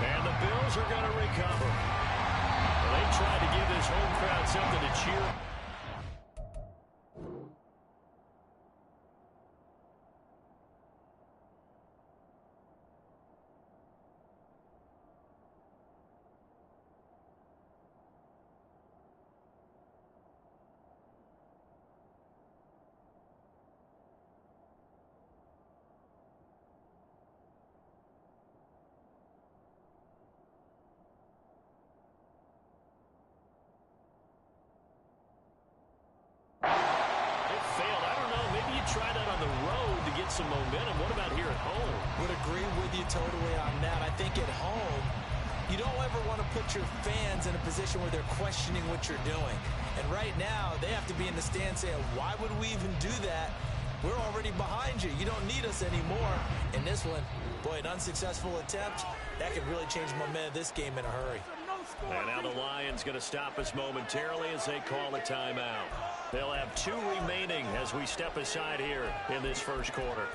And the Bills are going to recover. Well, they tried to give this home crowd something to cheer. Try that on the road to get some momentum. What about here at home? Would agree with you totally on that. I think at home, you don't ever want to put your fans in a position where they're questioning what you're doing. And right now, they have to be in the stand saying, why would we even do that? We're already behind you. You don't need us anymore. In this one, boy, an unsuccessful attempt, that could really change the momentum of this game in a hurry. And now the Lions going to stop us momentarily as they call a timeout. They'll have 2 remaining as we step aside here in this first quarter.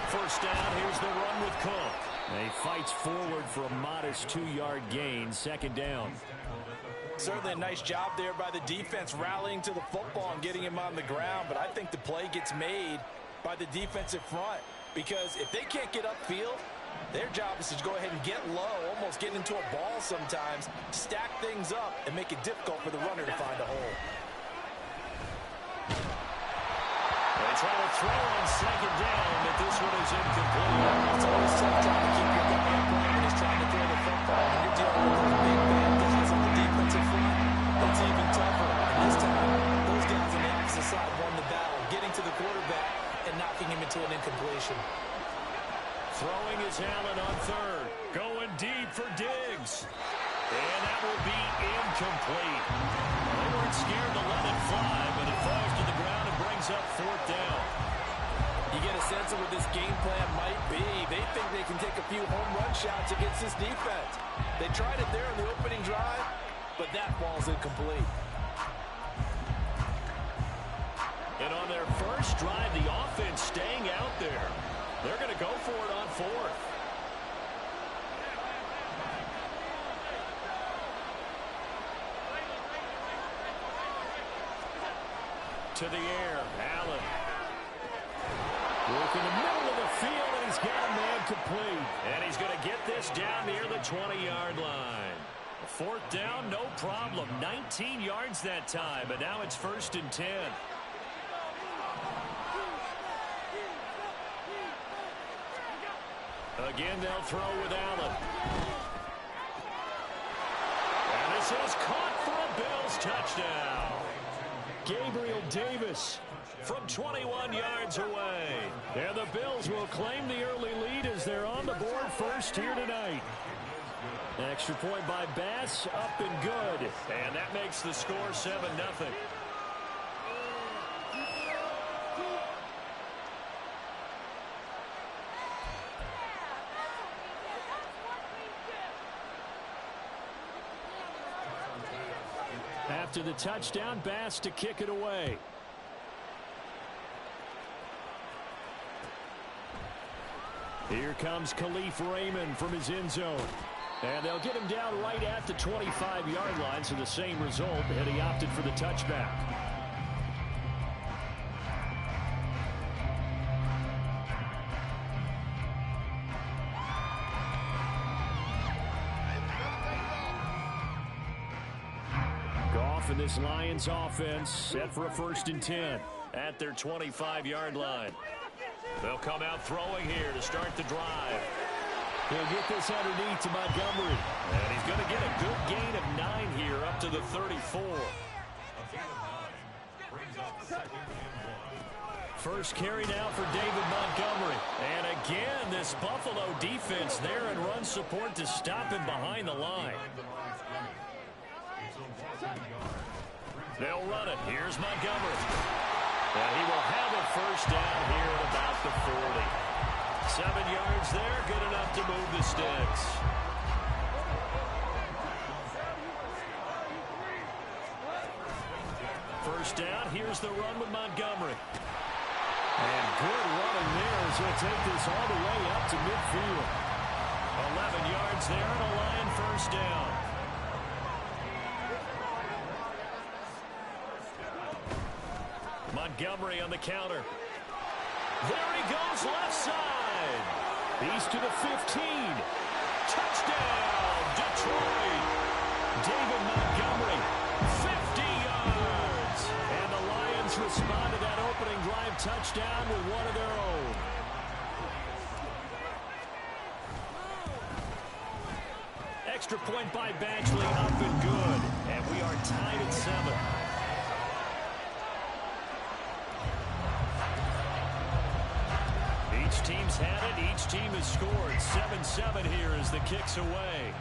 First down, here's the run with Cook. He fights forward for a modest 2-yard gain, second down. Certainly a nice job there by the defense rallying to the football and getting him on the ground, but I think the play gets made by the defensive front because if they can't get upfield, their job is to go ahead and get low, almost get into a ball sometimes, stack things up, and make it difficult for the runner to find a hole. They try to throw on second down, but this one is incomplete. It's always tough trying to keep your guy upright when he's trying to throw the football. When you're dealing with those big man guys on the defensive front, it's even tougher. And this time, those guys on the opposite side won the battle, getting to the quarterback and knocking him into an incompletion. Throwing is Allen on third. Going deep for Diggs. And that will be incomplete. They weren't scared to let it fly, but it falls to the ground and brings up fourth down. You get a sense of what this game plan might be. They think they can take a few home run shots against this defense. They tried it there in the opening drive, but that ball's incomplete. And on their first drive, the offense staying out there. They're going to go for it on fourth. To the air, Allen. Work in the middle of the field, and he's got a man complete. And he's going to get this down near the 20-yard line. Fourth down, no problem. 19 yards that time, but now it's 1st and 10. Again, they'll throw with Allen. And this is caught for a Bills touchdown. Gabriel Davis from 21 yards away. And the Bills will claim the early lead as they're on the board first here tonight. Extra point by Bass, up and good. And that makes the score 7-0. After the touchdown, Bass to kick it away. Here comes Khalif Raymond from his end zone. And they'll get him down right at the 25-yard line, so the same result, and he opted for the touchback. Goff and this Lions offense set for a 1st and 10 at their 25-yard line. They'll come out throwing here to start the drive. He'll get this underneath to Montgomery. And he's going to get a good gain of 9 here up to the 34. First carry now for David Montgomery. And again, this Buffalo defense there in run support to stop him behind the line. They'll run it. Here's Montgomery. And he will have a first down here at about the 40. 7 yards there, good enough to move the sticks. First down, here's the run with Montgomery. And good running there as he'll take this all the way up to midfield. 11 yards there and a Lion first down. Montgomery on the counter. There he goes, left side. He's to the 15. Touchdown, Detroit. David Montgomery, 50 yards. And the Lions respond to that opening drive touchdown with one of their own. Extra point by Badgley, up and good. And we are tied at 7. Each team's had it. Each team has scored. 7-7 here as the kick's away.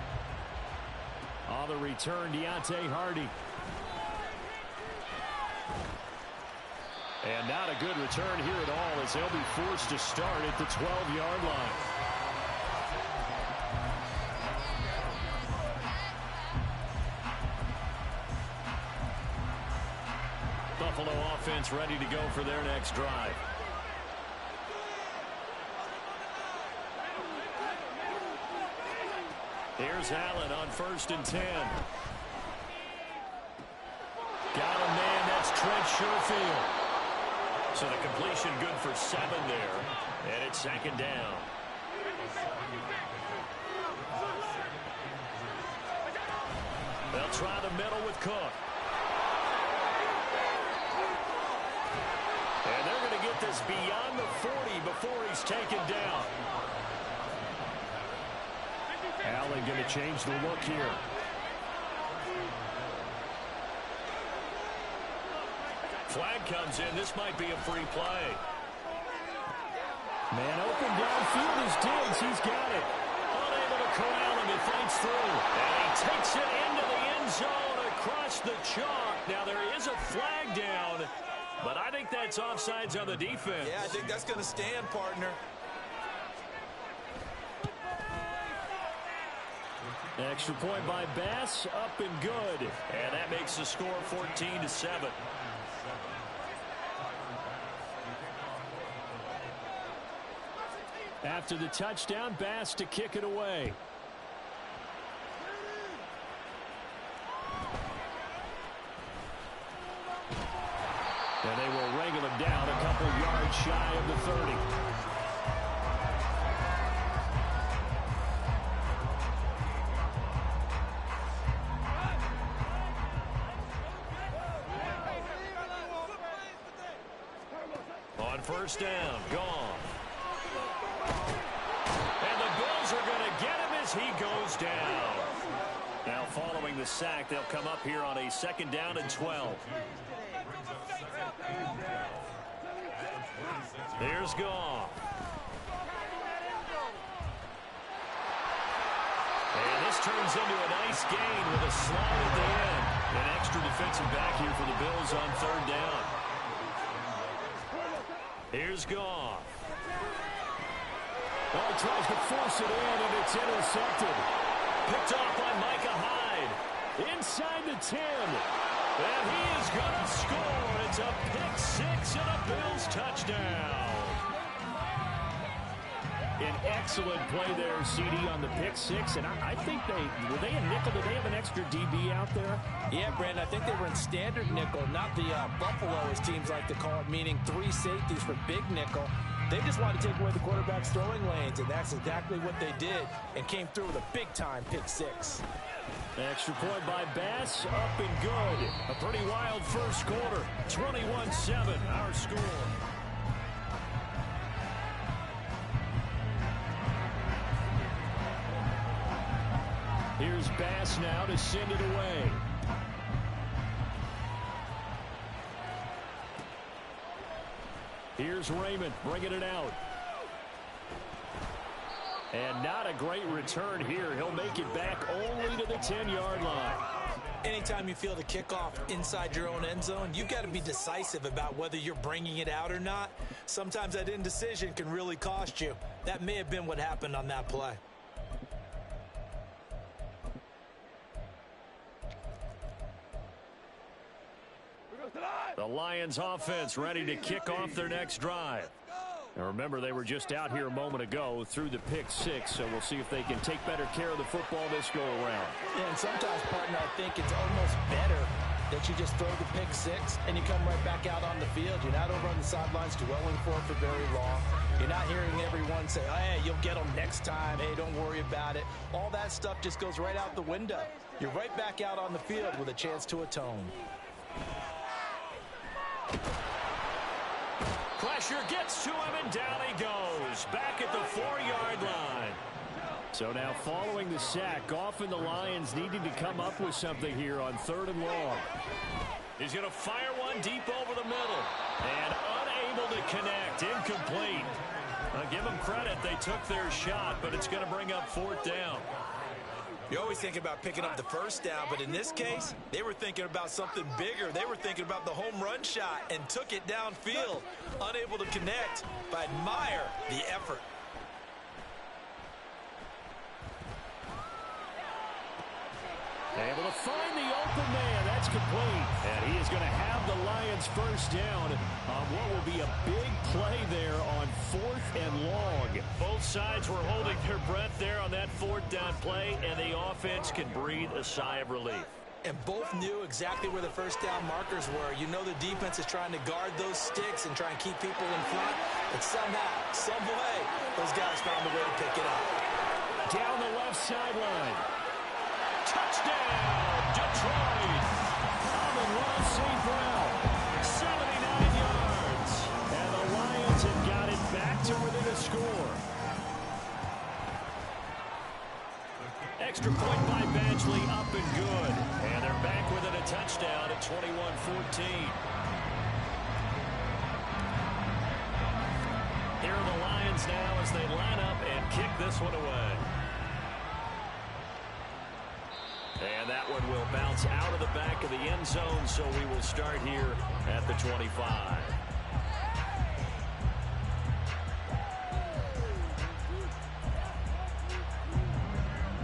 On the return, Deontay Hardy. And not a good return here at all as they'll be forced to start at the 12-yard line. Buffalo offense ready to go for their next drive. Here's Allen on 1st and 10. Got a man, that's Trent Sherfield. So the completion good for 7 there. And it's 2nd down. They'll try the middle with Cook. And they're going to get this beyond the 40 before he's taken down. Allen going to change the look here. Flag comes in. This might be a free play. Man open downfield is Diggs. He's got it. Unable to corral him. He fights through. And he takes it into the end zone across the chalk. Now there is a flag down, but I think that's offsides on the defense. Yeah, I think that's going to stand, partner. Extra point by Bass, up and good. And that makes the score 14-7. After the touchdown, Bass to kick it away. And they will wrangle him down a couple yards shy of the 30. On 1st down, gone. And the Bills are going to get him as he goes down. Now following the sack, they'll come up here on a 2nd down and 12. Here's Goff. And this turns into a nice gain with a slide at the end. An extra defensive back here for the Bills on third down. Here's Goff. Oh, he tries to force it in, and it's intercepted. Picked off by Micah Hyde. Inside the 10. And he is going to score. It's a pick six and a Bills touchdown. An excellent play there, CD, on the pick six. And I think were they in nickel? Did they have an extra DB out there? Yeah, Brandon, I think they were in standard nickel, not the Buffalo, as teams like to call it, meaning 3 safeties for big nickel. They just wanted to take away the quarterback's throwing lanes, and that's exactly what they did, and came through with a big-time pick six. Extra point by Bass, up and good. A pretty wild first quarter, 21-7, our score. Here's Bass now to send it away. Here's Raymond bringing it out. And not a great return here. He'll make it back only to the 10-yard line. Anytime you feel the kickoff inside your own end zone, you've got to be decisive about whether you're bringing it out or not. Sometimes that indecision can really cost you. That may have been what happened on that play. The Lions offense ready to kick off their next drive. Now remember, they were just out here a moment ago through the pick six, so we'll see if they can take better care of the football this go-around. Yeah, and sometimes, partner, I think it's almost better that you just throw the pick six and you come right back out on the field. You're not over on the sidelines dwelling for very long. You're not hearing everyone say, hey, you'll get them next time. Hey, don't worry about it. All that stuff just goes right out the window. You're right back out on the field with a chance to atone. Pressure gets to him, and down he goes. Back at the 4-yard line. So now following the sack, Goff and the Lions needing to come up with something here on 3rd and long. He's going to fire one deep over the middle. And unable to connect. Incomplete. I'll give them credit. They took their shot, but it's going to bring up 4th down. You always think about picking up the first down, but in this case, they were thinking about something bigger. They were thinking about the home run shot and took it downfield. Unable to connect, but admire the effort. Able to find the open man. That's complete. And he is going to have the Lions first down on what will be a big play there on 4th and long. Both sides were holding their breath there on that 4th down play, and the offense can breathe a sigh of relief. And both knew exactly where the first down markers were. You know the defense is trying to guard those sticks and try and keep people in front. But somehow, some way, those guys found a way to pick it up. Down the left sideline. Touchdown, Detroit. Amon-Ra St. Brown, 79 yards. And the Lions have got it back to within a score. Extra point by Badgley, up and good. And they're back within a touchdown at 21-14. Here are the Lions now as they line up and kick this one away. And that one will bounce out of the back of the end zone, so we will start here at the 25.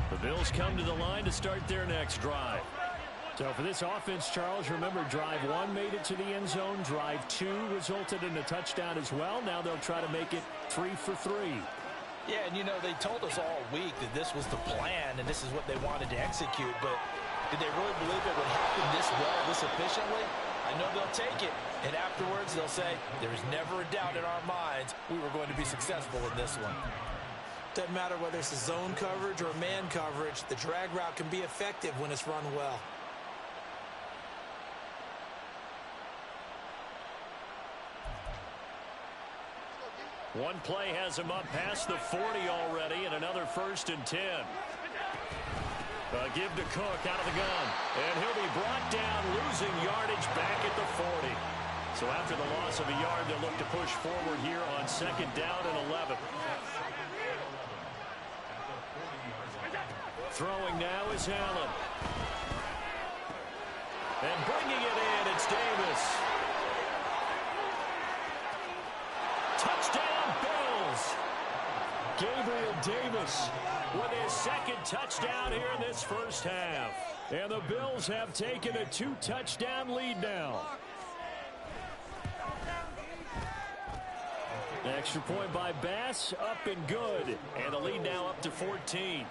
The Bills come to the line to start their next drive. So for this offense, Charles, remember drive 1 made it to the end zone. Drive 2 resulted in a touchdown as well. Now they'll try to make it 3 for 3. Yeah, and you know, they told us all week that this was the plan and this is what they wanted to execute, but did they really believe it would happen this well, this efficiently? I know they'll take it, and afterwards they'll say, there's never a doubt in our minds we were going to be successful in this one. Doesn't matter whether it's a zone coverage or man coverage, the drag route can be effective when it's run well. One play has him up past the 40 already, and another 1st and 10. Give to Cook out of the gun, and he'll be brought down, losing yardage back at the 40. So after the loss of a yard, they'll look to push forward here on 2nd down and 11. Throwing now is Allen. And bringing it in, it's Davis. Touchdown, Bills. Gabriel Davis with his 2nd touchdown here in this first half. And the Bills have taken a 2-touchdown lead now. Extra point by Bass, up and good. And the lead now up to 14.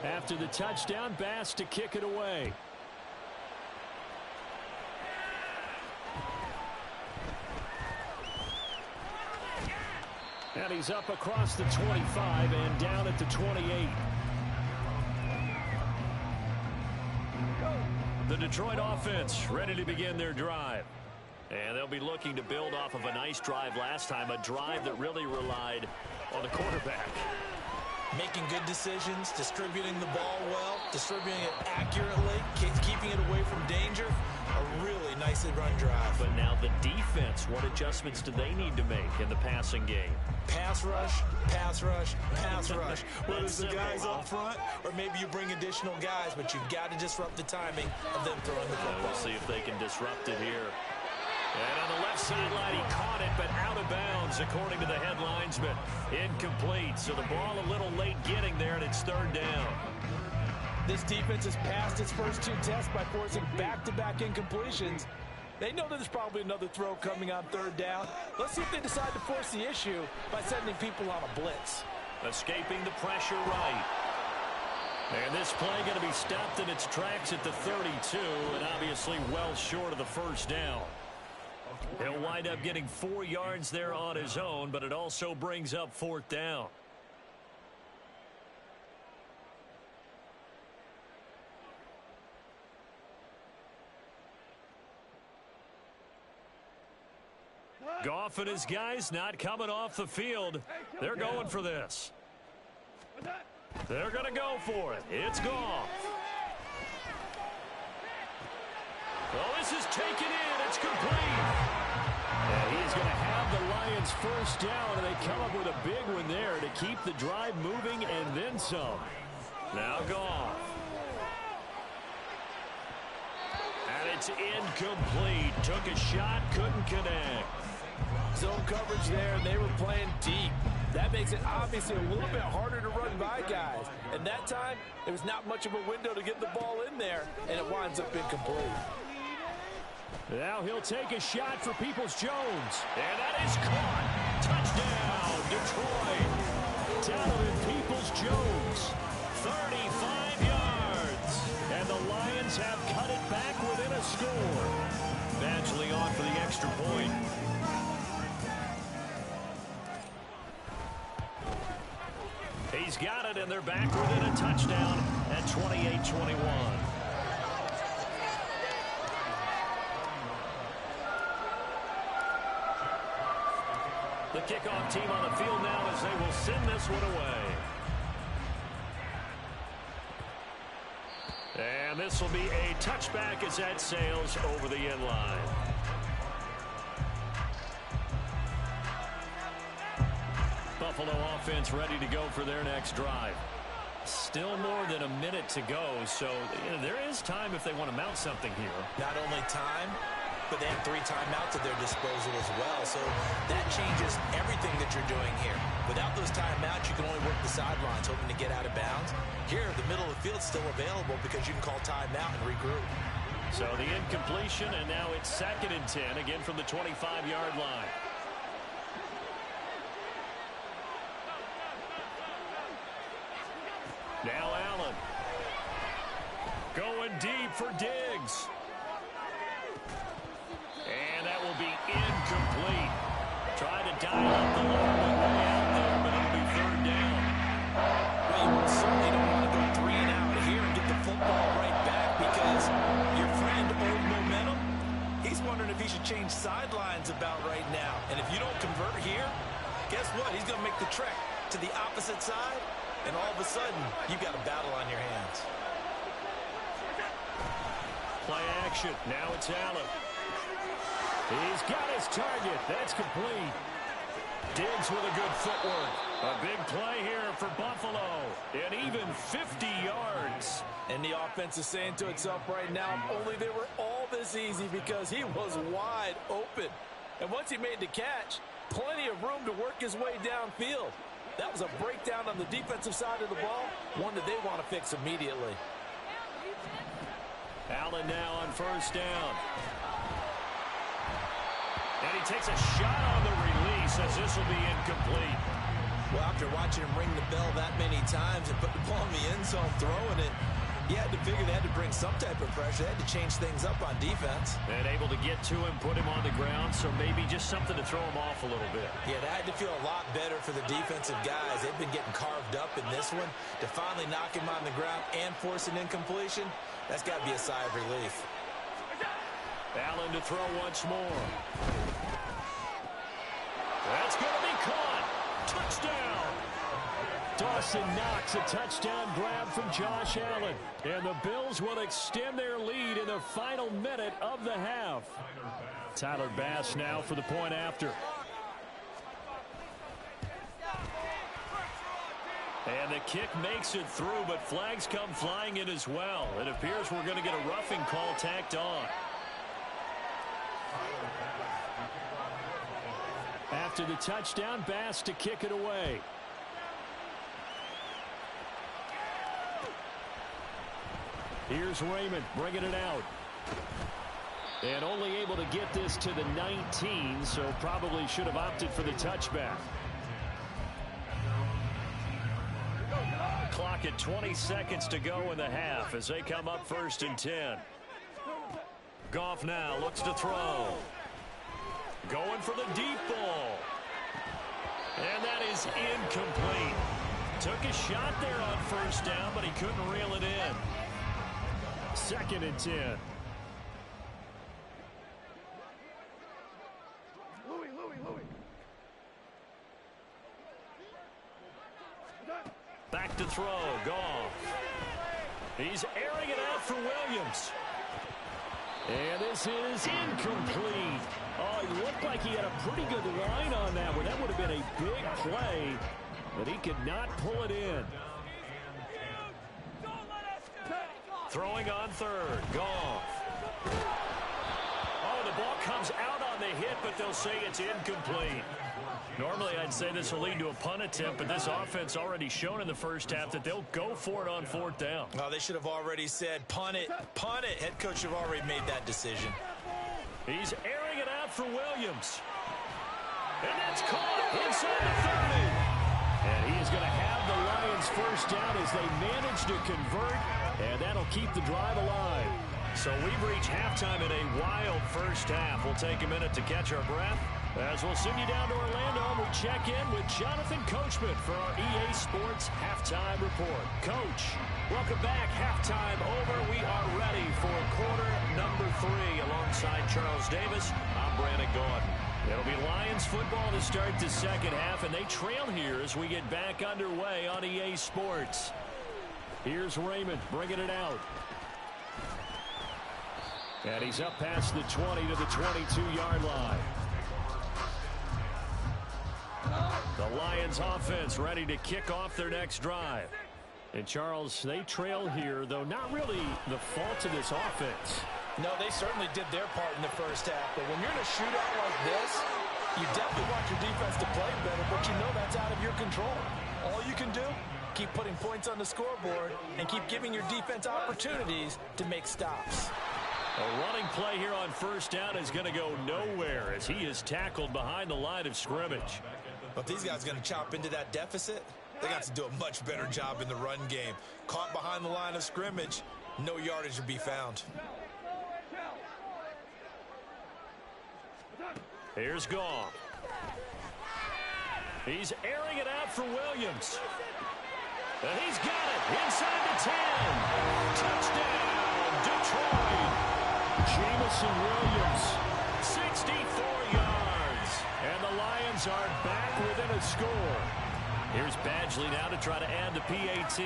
After the touchdown, Bass to kick it away. And he's up across the 25 and down at the 28. The Detroit offense ready to begin their drive. And they'll be looking to build off of a nice drive last time, a drive that really relied on the quarterback. Making good decisions, distributing the ball well, distributing it accurately, keeping it away from danger. A really nicely run drive. But now the defense, what adjustments do they need to make in the passing game? Pass rush, pass rush, pass rush. Whether it's the guys up front or maybe you bring additional guys, but you've got to disrupt the timing of them throwing the football. We'll see if they can disrupt it here. And on the left sideline, he caught it, but out of bounds, according to the headlines, but incomplete. So the ball a little late getting there, and it's 3rd down. This defense has passed its first 2 tests by forcing back-to-back incompletions. They know that there's probably another throw coming on 3rd down. Let's see if they decide to force the issue by sending people on a blitz. Escaping the pressure right. And this play going to be stopped in its tracks at the 32, and obviously well short of the 1st down. He'll wind up getting 4 yards there on his own, but it also brings up 4th down. Goff and his guys not coming off the field. They're going for this. They're going to go for it. It's Goff. Well, this is taken in. It's complete. And he's going to have the Lions 1st down, and they come up with a big one there to keep the drive moving and then some. Now Goff. And it's incomplete. Took a shot, couldn't connect. Zone coverage there, and they were playing deep. That makes it obviously a little bit harder to run by guys. And that time, there was not much of a window to get the ball in there, and it winds up incomplete. Now he'll take a shot for Peoples-Jones. And that is caught. Touchdown, Detroit. Donovan Peoples-Jones. 35 yards. And the Lions have cut it back within a score. Badgley on for the extra point. He's got it, and they're back within a touchdown at 28-21. The kickoff team on the field now as they will send this one away. And this will be a touchback as that sails over the end line. Buffalo offense ready to go for their next drive. Still more than a minute to go, so there is time if they want to mount something here. Not only time, but they have 3 timeouts at their disposal as well, so that changes everything that you're doing here. Without those timeouts, you can only work the sidelines, hoping to get out of bounds. Here, the middle of the field's still available because you can call timeout and regroup. So the incompletion, and now it's 2nd and 10, again from the 25-yard line. Now Allen. Going deep for Diggs. And that will be incomplete. Try to dial up the long way out there, but it'll be 3rd down. Well, you certainly don't want to go 3 and out here and get the football right back because your friend, Old Momentum, he's wondering if he should change sidelines about right now. And if you don't convert here, guess what? He's going to make the trek to the opposite side, and all of a sudden, you've got a battle on your hands. play action. Now it's Allen. He's got his target. That's complete. Diggs with a good footwork. A big play here for Buffalo. And even 50 yards. And the offense is saying to itself right now, only they were all this easy because he was wide open. And once he made the catch, plenty of room to work his way downfield. That was a breakdown on the defensive side of the ball, one that they want to fix immediately. Allen now on first down. And he takes a shot on the release as this will be incomplete. Well, after watching him ring the bell that many times and put the ball in the end zone throwing it, you had to figure they had to bring some type of pressure. They had to change things up on defense. And able to get to him, put him on the ground, so maybe just something to throw him off a little bit. Yeah, that had to feel a lot better for the defensive guys. They've been getting carved up in this one. To finally knock him on the ground and force an incompletion, that's got to be a sigh of relief. Allen to throw once more. That's going to be caught. Touchdown. Dawson Knox, a touchdown grab from Josh Allen. And the Bills will extend their lead in the final minute of the half. Tyler Bass now for the point after. And the kick makes it through, but flags come flying in as well. It appears we're going to get a roughing call tacked on. After the touchdown, Bass to kick it away. Here's Raymond bringing it out. And only able to get this to the 19, so probably should have opted for the touchback. Clock at 20 seconds to go in the half as they come up 1st and 10. Goff now looks to throw. Going for the deep ball. And that is incomplete. Took a shot there on first down, but he couldn't reel it in. 2nd and 10. Back to throw. Goff. He's airing it out for Williams. And this is incomplete. Oh, he looked like he had a pretty good line on that one. That would have been a big play, but he could not pull it in. Throwing on 3rd. Goff. Oh, the ball comes out on the hit, but they'll say it's incomplete. Normally, I'd say this will lead to a punt attempt, but this offense already shown in the first half that they'll go for it on 4th down. Oh, they should have already said, punt it, punt it. Head coach have already made that decision. He's airing it out for Williams. And that's caught inside the 30. And he is going to have the Lions first down as they manage to convert, and that'll keep the drive alive. So we've reached halftime in a wild first half. We'll take a minute to catch our breath as we'll send you down to Orlando and we'll check in with Jonathan Coachman for our EA Sports Halftime Report. Coach, welcome back. Halftime over. We are ready for quarter number 3 alongside Charles Davis. I'm Brandon Gordon. It'll be Lions football to start the second half, and they trail here as we get back underway on EA Sports. Here's Raymond bringing it out. And he's up past the 20 to the 22-yard line. The Lions offense ready to kick off their next drive. And Charles, they trail here, though not really the fault of this offense. No, they certainly did their part in the first half. But when you're in a shootout like this, you definitely want your defense to play better, but you know that's out of your control. All you can do, keep putting points on the scoreboard and keep giving your defense opportunities to make stops. A running play here on first down is going to go nowhere as he is tackled behind the line of scrimmage. But these guys are going to chop into that deficit. They got to do a much better job in the run game. Caught behind the line of scrimmage, no yardage to be found. Here's Goff. He's airing it out for Williams. And he's got it inside the 10. Touchdown, Detroit. Jamison Williams, 64 yards. And the Lions are back within a score. Here's Badgley now to try to add the PAT.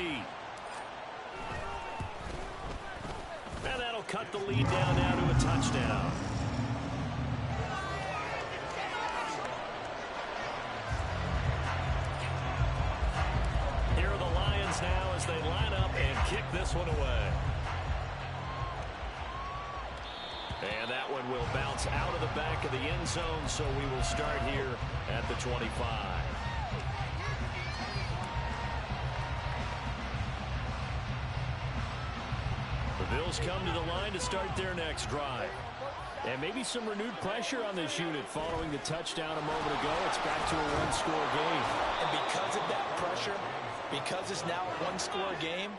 And that'll cut the lead down now to a touchdown. Here are the Lions now as they line up and kick this one away. And that one will bounce out of the back of the end zone, so we will start here at the 25. The Bills come to the line to start their next drive. And maybe some renewed pressure on this unit following the touchdown a moment ago. It's back to a one-score game. And because of that pressure, because it's now a one-score game,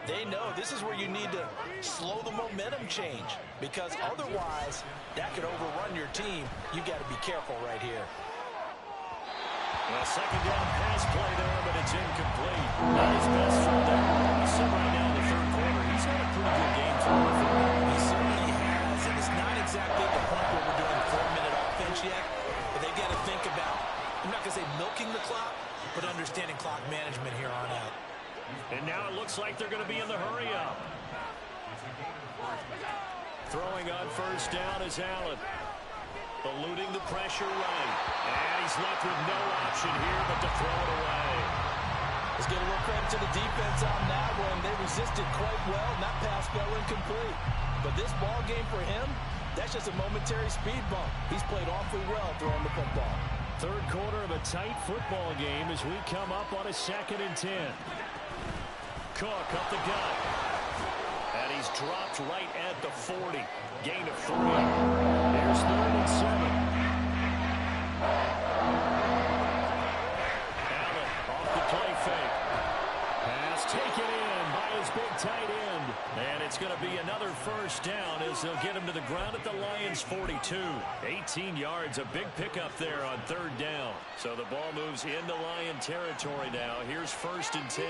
they know this is where you need to slow the momentum change, because otherwise that could overrun your team. You got to be careful right here. A second down pass play there, but it's incomplete. Not his best throw there. He's sitting right now in the third quarter. He's had a pretty good game so far. He certainly has, and it's not exactly the point where we're doing 4-minute offense yet, but they've got to think about, I'm not going to say milking the clock, but understanding clock management here on out. And now it looks like they're going to be in the hurry-up. Throwing on first down is Allen. Eluding the pressure right. And he's left with no option here but to throw it away. Let's give a little credit to the defense on that one. They resisted quite well, and that pass fell incomplete. But this ball game for him, that's just a momentary speed bump. He's played awfully well throwing the football. Third quarter of a tight football game as we come up on a 2nd and 10. Cook up the gut. And he's dropped right at the 40. Gain of 3. Here's 3rd and 7. Allen off the play fake. Pass taken in by his big tight end. And it's going to be another first down as they'll get him to the ground at the Lions' 42. 18 yards, a big pickup there on 3rd down. So the ball moves into Lion territory now. Here's 1st and 10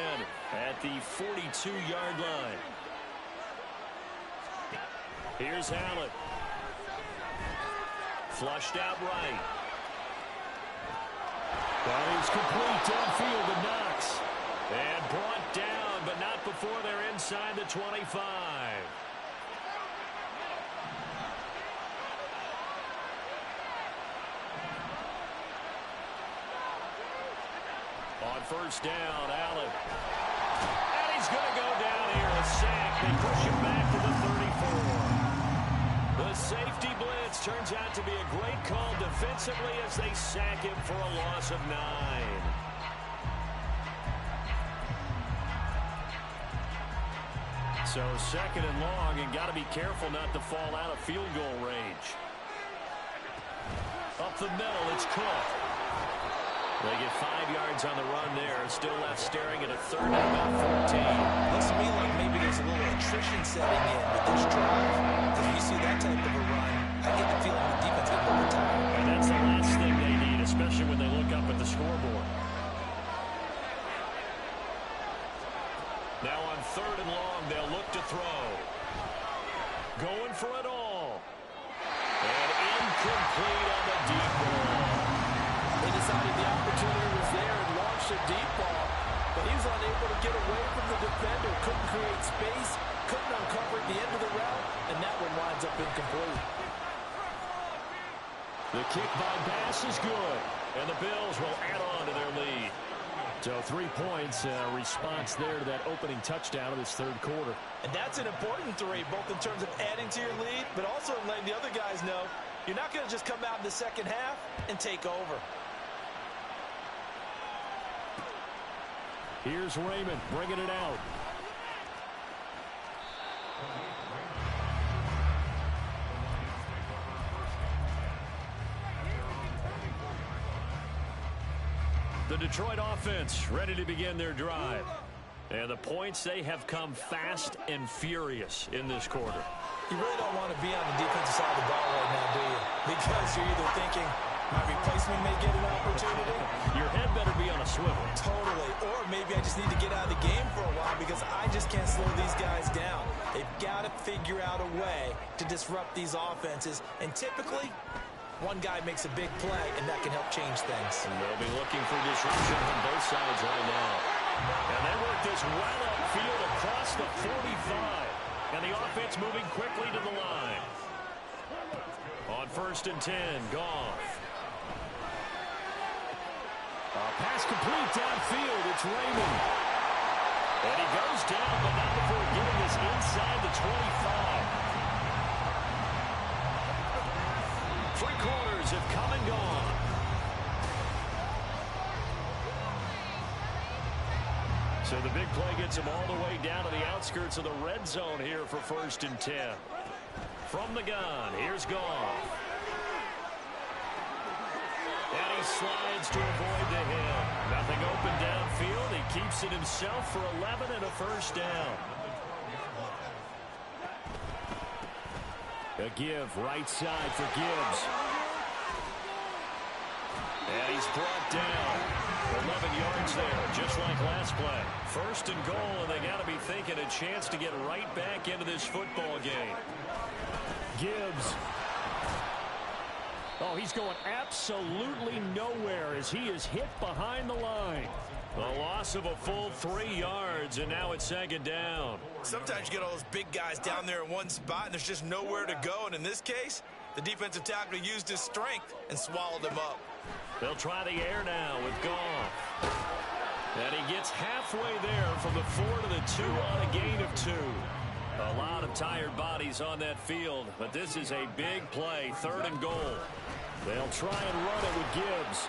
at the 42-yard line. Here's Allen. Flushed out right. That is complete downfield to Knox. And brought down, but not before they're inside the 25. On first down, Allen. And he's going to go down here, a sack. They push him back to the 34. The safety blitz turns out to be a great call defensively as they sack him for a loss of 9. So 2nd and long, and got to be careful not to fall out of field goal range. Up the middle, it's Cook. They get 5 yards on the run there. Still left staring at a 3rd and about 14. Looks to me like maybe there's a little attrition setting in with this drive. Because when you see that type of a run, I get the feeling the defense gets more tired. And that's the last thing they need, especially when they look up at the scoreboard. Now on 3rd and long, they'll look to throw. Going for it all. And incomplete on the deep ball. They decided the opportunity was there and launched a deep ball, but he was unable to get away from the defender. Couldn't create space, couldn't uncover the end of the route, and that one winds up incomplete. The kick by Bass is good, and the Bills will add on to their lead. So 3 points, response there to that opening touchdown of this 3rd quarter. And that's an important 3, both in terms of adding to your lead, but also letting the other guys know you're not going to just come out in the second half and take over. Here's Raymond bringing it out. The Detroit offense ready to begin their drive. And the points, they have come fast and furious in this quarter. You really don't want to be on the defensive side of the ball right now, do you? Because you're either thinking, my replacement may get an opportunity. Your head better be on a swivel. Totally. Or maybe I just need to get out of the game for a while because I just can't slow these guys down. They've got to figure out a way to disrupt these offenses. And typically, one guy makes a big play, and that can help change things. And they'll be looking for disruption on both sides right now. And they work this well upfield across the 45. And the offense moving quickly to the line. On 1st and 10, Goff. Pass complete downfield. It's Raymond. And he goes down, but not before getting this inside the 25. 3 quarters have come and gone. So the big play gets him all the way down to the outskirts of the red zone here for 1st and 10. From the gun, here's Goff. And he slides to avoid the hit. Nothing open downfield. He keeps it himself for 11 and a 1st down. A give right side for Gibbs. And he's brought down. 11 yards there, just like last play. 1st and goal, and they got to be thinking a chance to get right back into this football game. Gibbs. Oh, he's going absolutely nowhere as he is hit behind the line. A loss of a full 3 yards, and now it's 2nd down. Sometimes you get all those big guys down there in one spot, and there's just nowhere to go. And in this case, the defensive tackle used his strength and swallowed him up. They'll try the air now with Goff. And he gets halfway there from the 4 to the 2 on a gain of 2. A lot of tired bodies on that field, but this is a big play, 3rd and goal. They'll try and run it with Gibbs.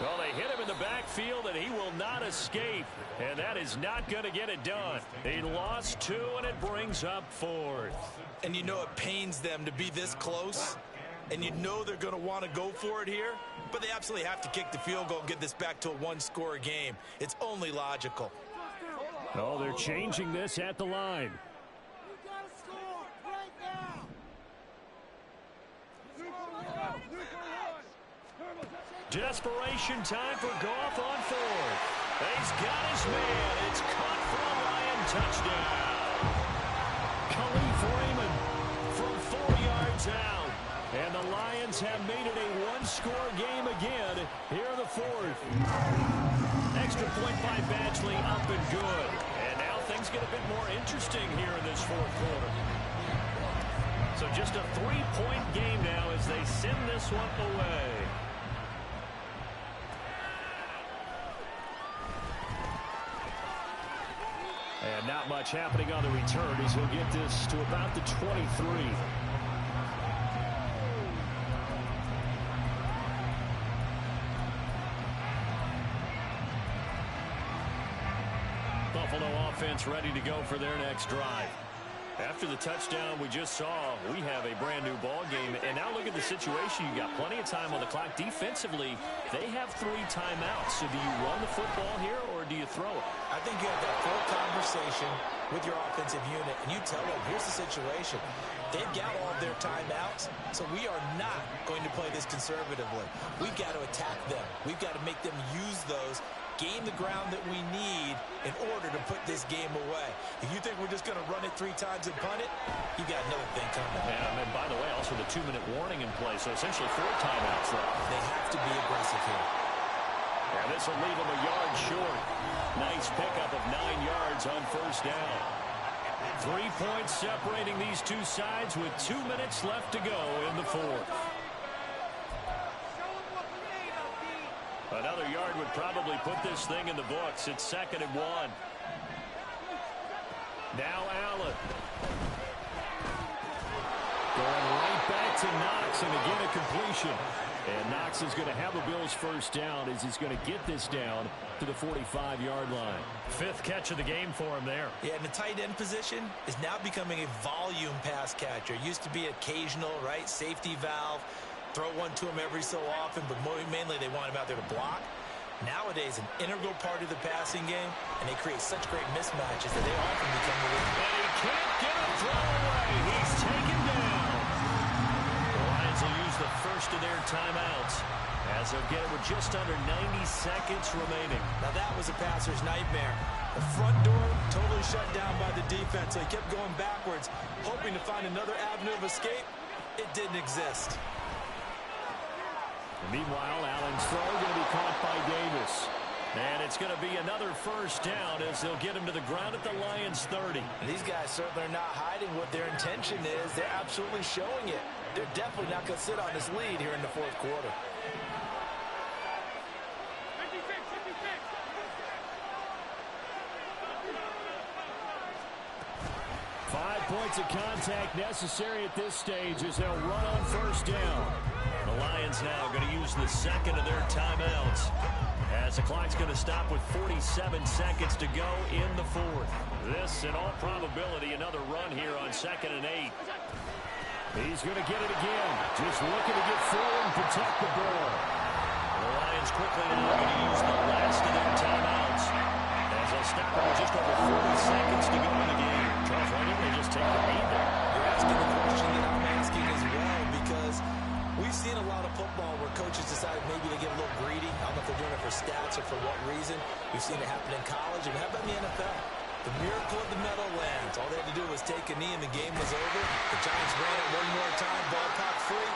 Well, they hit him in the backfield, and he will not escape. And that is not going to get it done. He lost 2, and it brings up 4th. And you know it pains them to be this close. And you know they're going to want to go for it here. But they absolutely have to kick the field goal and get this back to a 1-score game. It's only logical. Oh, they're changing this at the line. Desperation time for Goff on 4th. He's got his man. It's caught for a Lion touchdown. Khalif Raymond from 4 yards out. And the Lions have made it a 1-score game again here in the 4th. Extra point by Badgley up and good. And now things get a bit more interesting here in this 4th quarter. So just a 3-point game now as they send this one away. And not much happening on the return as he'll get this to about the 23. Buffalo offense ready to go for their next drive. After the touchdown we just saw, we have a brand new ball game. And now look at the situation. You got plenty of time on the clock. Defensively, they have 3 timeouts. So do you run the football here or do you throw it? I think you have that full conversation with your offensive unit, and you tell them, here's the situation. They've got all of their timeouts, so we are not going to play this conservatively. We've got to attack them. We've got to make them use those, gain the ground that we need in order to put this game away. If you think we're just going to run it 3 times and punt it, you got another thing coming. Yeah, and by the way, also the 2-minute warning in play, so essentially 4 timeouts left. They have to be aggressive here. And this will leave them a yard short. Nice pickup of 9 yards on 1st down. 3 points separating these two sides with 2 minutes left to go in the 4th. Another yard would probably put this thing in the books. It's 2nd and 1. Now Allen. Going right back to Knox, and again a completion. And Knox is going to have a Bills 1st down as he's going to get this down to the 45-yard line. 5th catch of the game for him there. Yeah, and the tight end position is now becoming a volume pass catcher. Used to be occasional, right? Safety valve. Throw one to him every so often, but mainly they want him out there to block. Nowadays, an integral part of the passing game, and they create such great mismatches that they often become the lead. And he can't get a throw away. He's taken down. The Lions will use the first of their timeouts as they'll get it with just under 90 seconds remaining. Now that was a passer's nightmare. The front door totally shut down by the defense, so he kept going backwards, hoping to find another avenue of escape. It didn't exist. Meanwhile, Allen's throw going to be caught by Davis. And it's going to be another first down as they'll get him to the ground at the Lions' 30. These guys certainly are not hiding what their intention is. They're absolutely showing it. They're definitely not going to sit on this lead here in the fourth quarter. 5 points of contact necessary at this stage as they'll run on first down. The Lions now going to use the second of their timeouts as the clock's going to stop with 47 seconds to go in the fourth. This, in all probability, another run here on 2nd and 8. He's going to get it again. Just looking to get forward and protect the ball. The Lions quickly now going to use the last of their timeouts as they'll stop it with just over 40 seconds to go in the game. Charles, why didn't they just take the lead there? You're asking the question that I'm asking as well, because we've seen a lot of football where coaches decide maybe they get a little greedy. I don't know if they're doing it for stats or for what reason. We've seen it happen in college, and how about in the NFL? The miracle of the Meadowlands. All they had to do was take a knee and the game was over. The Giants ran it one more time, ball popped free.